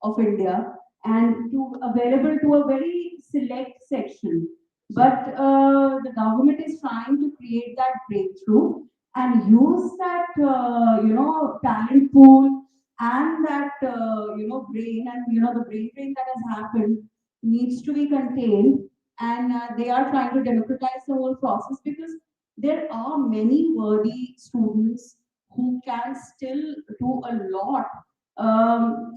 of India and available to a very select section. But the government is trying to create that breakthrough and use that talent pool and that brain and the brain drain that has happened needs to be contained, and they are trying to democratize the whole process because there are many worthy students who can still do a lot,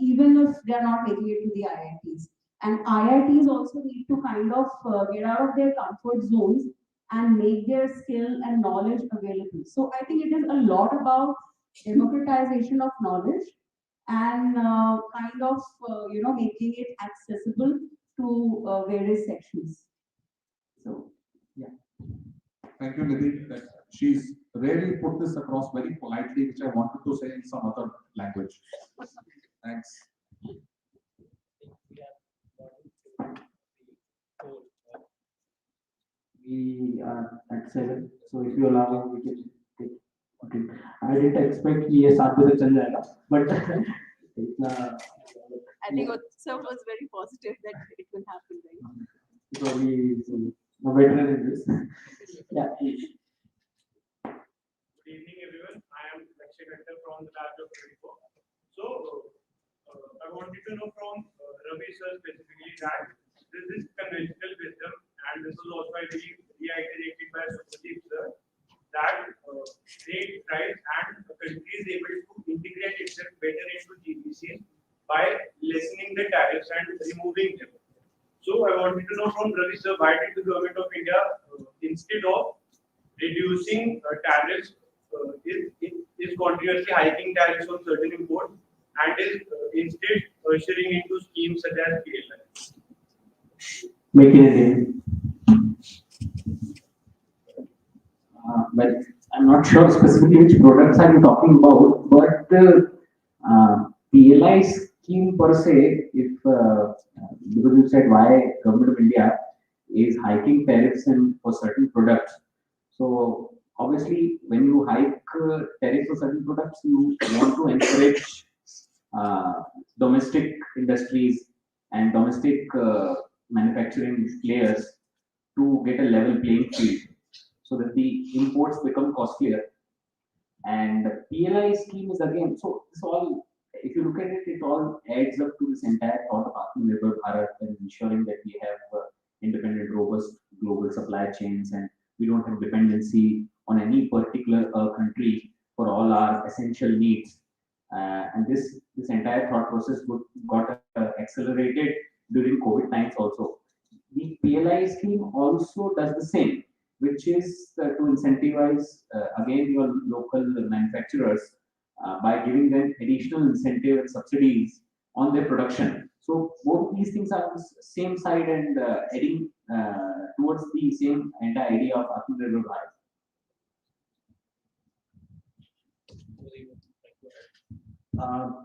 even if they are not making it to the IITs. And IITs also need to kind of get out of their comfort zones and make their skill and knowledge available. So I think it is a lot about democratization of knowledge and kind of making it accessible to various sections. So yeah. Thank you, Nidhi. She's really put this across very politely, which I wanted to say in some other language. Thanks. We are at 7, so if you allow, we can take. Okay. I didn't expect ये 7 बजे चल जाएगा, but I think Utsav was very positive that it will happen, right? So he is a veteran in this. Yeah, please. Good evening, everyone. Akshay from the batch of 24. So, I wanted to know from Ravi sir specifically that this is conventional wisdom, and this was also, I believe, reiterated by Supradeep sir, that trade, price, and the country is able to integrate itself better into GPCs by lessening the tariffs and removing them. So I wanted to know from Ravi sir, why did the government of India, instead of reducing tariffs, is continuously hiking tariffs on certain imports and is instead ushering into schemes such as PLI? Make it Indian. Well, I'm not sure specifically which products are you talking about, but PLI scheme per se, if because you said why government of India is hiking tariffs for certain products. So obviously, when you hike tariffs for certain products, you want to encourage domestic industries and domestic manufacturing players to get a level playing field, so that the imports become costlier. And the PLI scheme is again, so this all, if you look at it, it all adds up to this entire thought of Atmanirbhar Bharat and ensuring that we have independent, robust global supply chains, and we don't have dependency on any particular country for all our essential needs. And this entire thought process got accelerated during COVID times also. The PLI scheme also does the same, which is to incentivize again your local manufacturers by giving them additional incentive and subsidies on their production. So both these things are on the same side and heading towards the same entire idea of Atmanirbhar Bharat.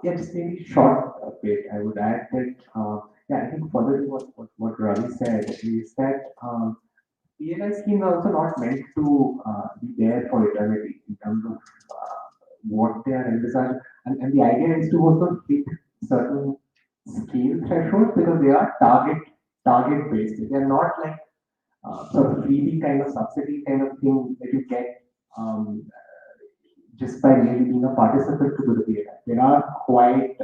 Yeah, just maybe short bit. I would add that yeah, I think further to what Ravi said is that PLI scheme are also not meant to be there for eternity in terms of what they are envisaged, and the idea is to also hit certain scale thresholds because they are target based. They are not like sort of freebie kind of subsidy kind of thing that you get just by merely being a participant to the PLI. There are quite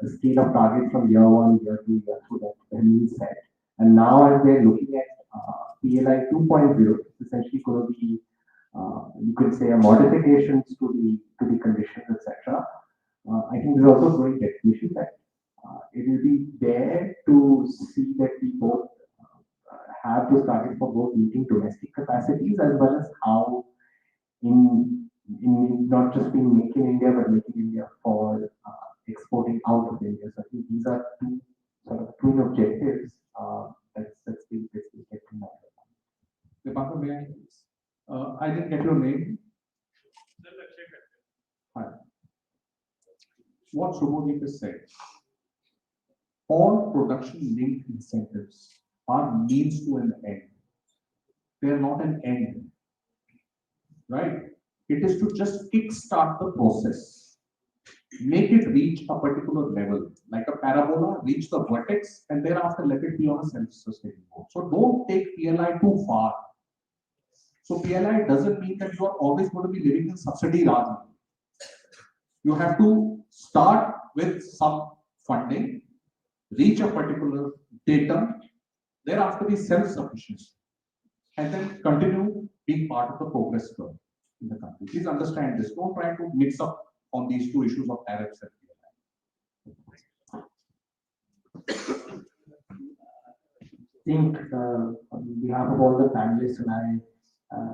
scale of targets from year 1, year 2, year 3 that means set. And now as they're looking at PLI 2.0, it's essentially going to be you could say a modifications to the conditions, etc. I think there's also growing recognition that it will be there to see that we both have those targets for both meeting domestic capacities as well as how in not just being Make in India but Make in India for exporting out of India. So I think these are two sort of twin objectives. That's the get to know. Deepak, may I please? I didn't get your name. Hi. What Subodhik has said, all production linked incentives are means to an end. They are not an end. Right? It is to just kickstart the process, make it reach a particular level, like a parabola, reach the vertex, and thereafter let it be on a self-sustaining mode. So don't take PLI too far. So PLI doesn't mean that you are always going to be living in subsidy Raj. You have to start with some funding, reach a particular datum, thereafter be self-sufficient, and then continue being part of the progress curve in the country. Please understand this. Don't try to mix up on these two issues of tariffs and PLI. I think on behalf of all the panelists and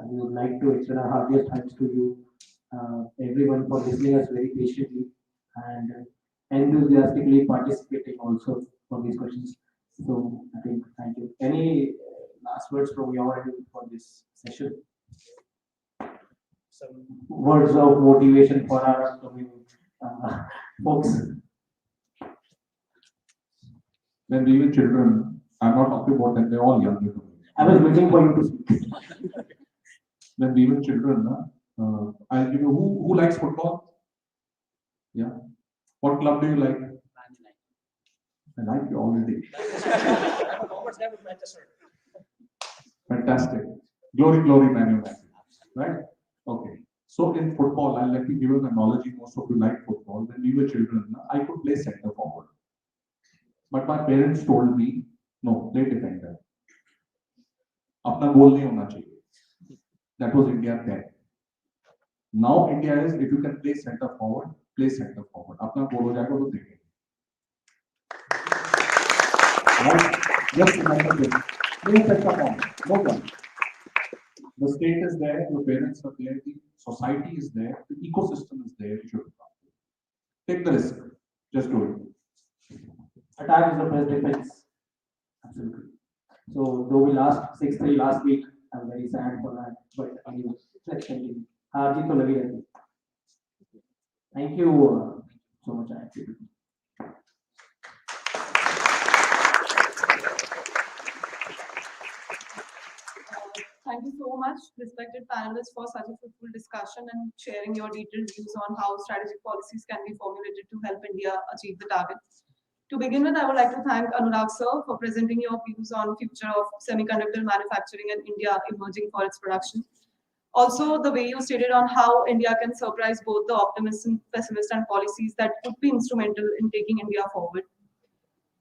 we would like to extend our heartiest thanks to you, everyone, for listening us very patiently and enthusiastically participating also for these questions. So I think thank you. Any last words from your end for this session? Some words of motivation for our upcoming folks. When we were children, I'm not talking about them, they're all young. I was waiting for you to speak. When we were children, I'll give you who likes football? Yeah. What club do you like? I like you already. Fantastic. Glory, Man United. Right? Okay. So in football, and let me give you an analogy, most of you like football. When we were children, I could play center forward. But my parents told me, no, play defender. Apna goal nahi hona chahiye. That was India then. Now India is, if you can play center forward, play center forward. Apna goal ho jayega to dekhe. Right? Just imagine this. Play center forward. No problem. The state is there, your parents are there, the society is there, the ecosystem is there. You should take the risk. Just do it. Attack is the best defense. Absolutely. So though we lost 6-3 last week, I'm very sad for that. But anyway, let's continue. Harjeet to lagi rehti. Thank you so much, actually. Thank you so much, respected panelists, for such a fruitful discussion and sharing your detailed views on how strategic policies can be formulated to help India achieve the targets. To begin with, I would like to thank Anurag sir for presenting your views on future of semiconductor manufacturing and India emerging for its production. Also, the way you stated on how India can surprise both the optimists and pessimists and policies that could be instrumental in taking India forward.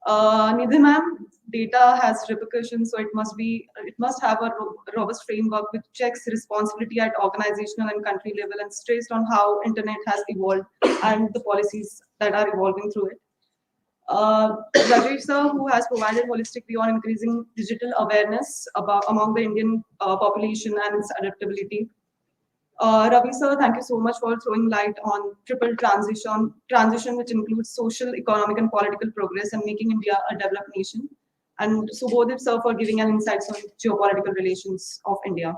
Nidhi ma'am, data has repercussions, so it must have a robust framework which checks responsibility at organizational and country level and stressed on how internet has evolved and the policies that are evolving through it. Rajesh sir, who has provided holistic view on increasing digital awareness among the Indian population and its adaptability. Ravi sir, thank you so much for throwing light on triple transition which includes social, economic and political progress and making India a developed nation. And Subodhip sir for giving an insights on geopolitical relations of India.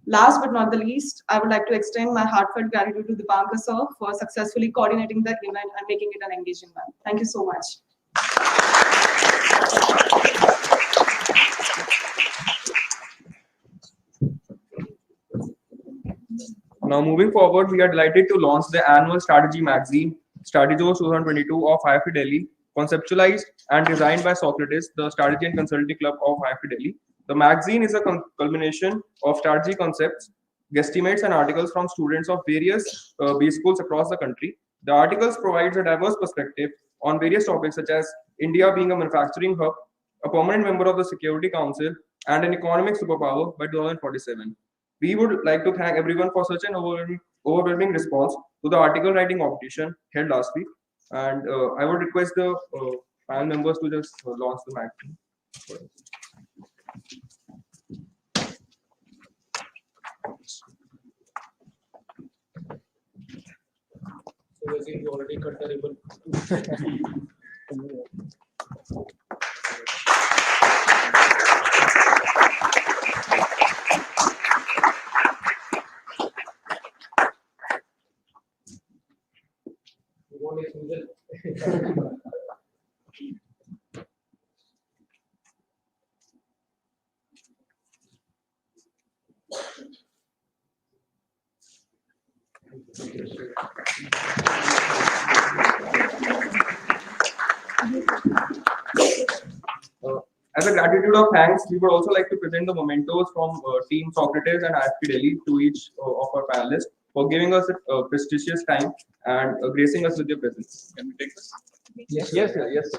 Last but not the least, I would like to extend my heartfelt gratitude to Dipankar sir for successfully coordinating the event and making it an engaging one. Thank you so much. Now, moving forward, we are delighted to launch the annual strategy magazine, Strategos 2022 of IIFT Delhi, conceptualized and designed by Socrates, the Strategy and Consulting Club of IIFT Delhi. The magazine is a culmination of strategy concepts, guesstimates, and articles from students of various B schools across the country. The articles provides a diverse perspective on various topics such as India being a manufacturing hub, a permanent member of the Security Council, and an economic superpower by 2047. We would like to thank everyone for such an overwhelming response to the article writing competition held last week. And I would request the panel members to just launch the magazine. So as you already cut the ribbon. As a gratitude of thanks, we would also like to present the mementos from Team Socrates and IIFT Delhi to each of our panelists for giving us a prestigious time and gracing us with your presence. Can we take this? Yes, yes, yes.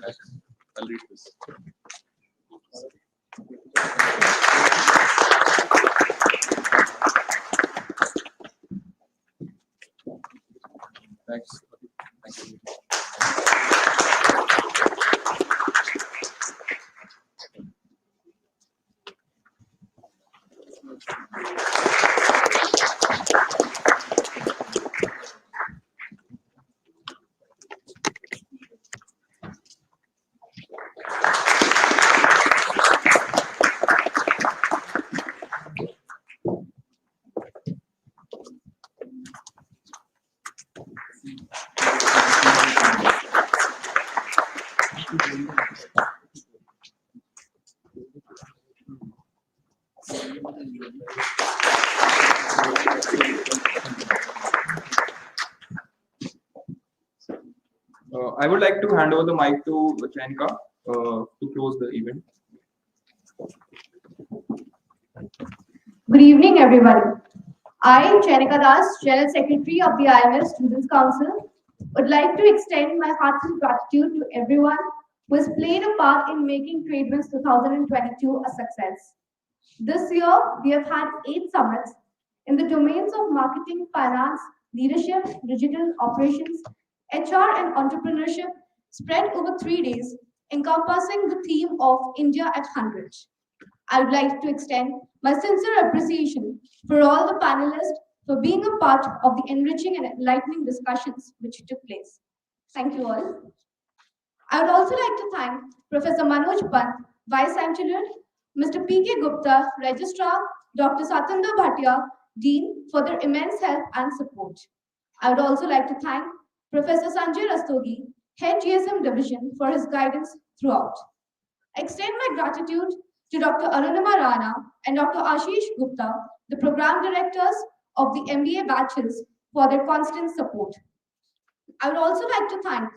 I'll read this. Thanks. Thank you. I would like to hand over the mic to Chanika to close the event. Good evening, everyone. I, Chenika Das, General Secretary of the IIFT Students' Council, would like to extend my heartfelt gratitude to everyone who has played a part in making TradeWinds 2022 a success. This year, we have had 8 summits in the domains of marketing, finance, leadership, digital operations, HR, and entrepreneurship spread over 3 days, encompassing the theme of India at 100. I would like to extend my sincere appreciation for all the panelists for being a part of the enriching and enlightening discussions which took place. Thank you all. I would also like to thank Professor Manoj Pant, Vice Chancellor, Mr. P.K. Gupta, Registrar, Dr. Satendra Bhatia, Dean, for their immense help and support. I would also like to thank Professor Sanjay Rastogi, Head GSM Division, for his guidance throughout. I extend my gratitude to Dr. Arunima Rana and Dr. Ashish Gupta, the program directors of the MBA batches, for their constant support. I would also like to thank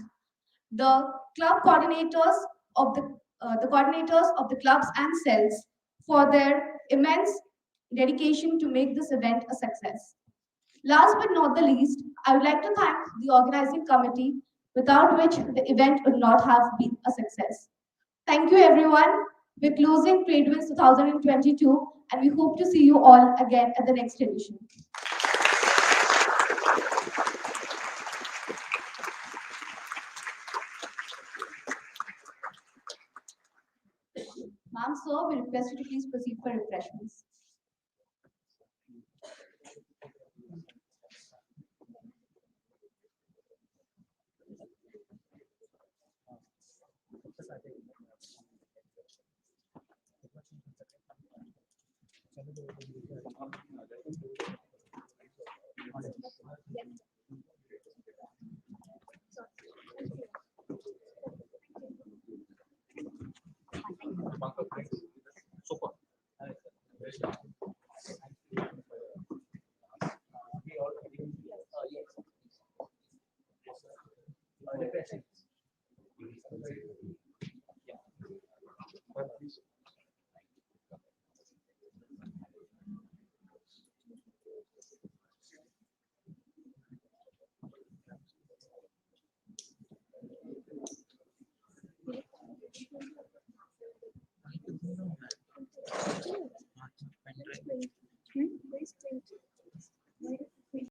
the club coordinators of the clubs and cells for their immense dedication to make this event a success. Last but not the least, I would like to thank the organizing committee, without which the event would not have been a success. Thank you, everyone. We're closing TradeWinds 2022, and we hope to see you all again at the next edition. Ma'am, sir, we request you to please proceed for refreshments.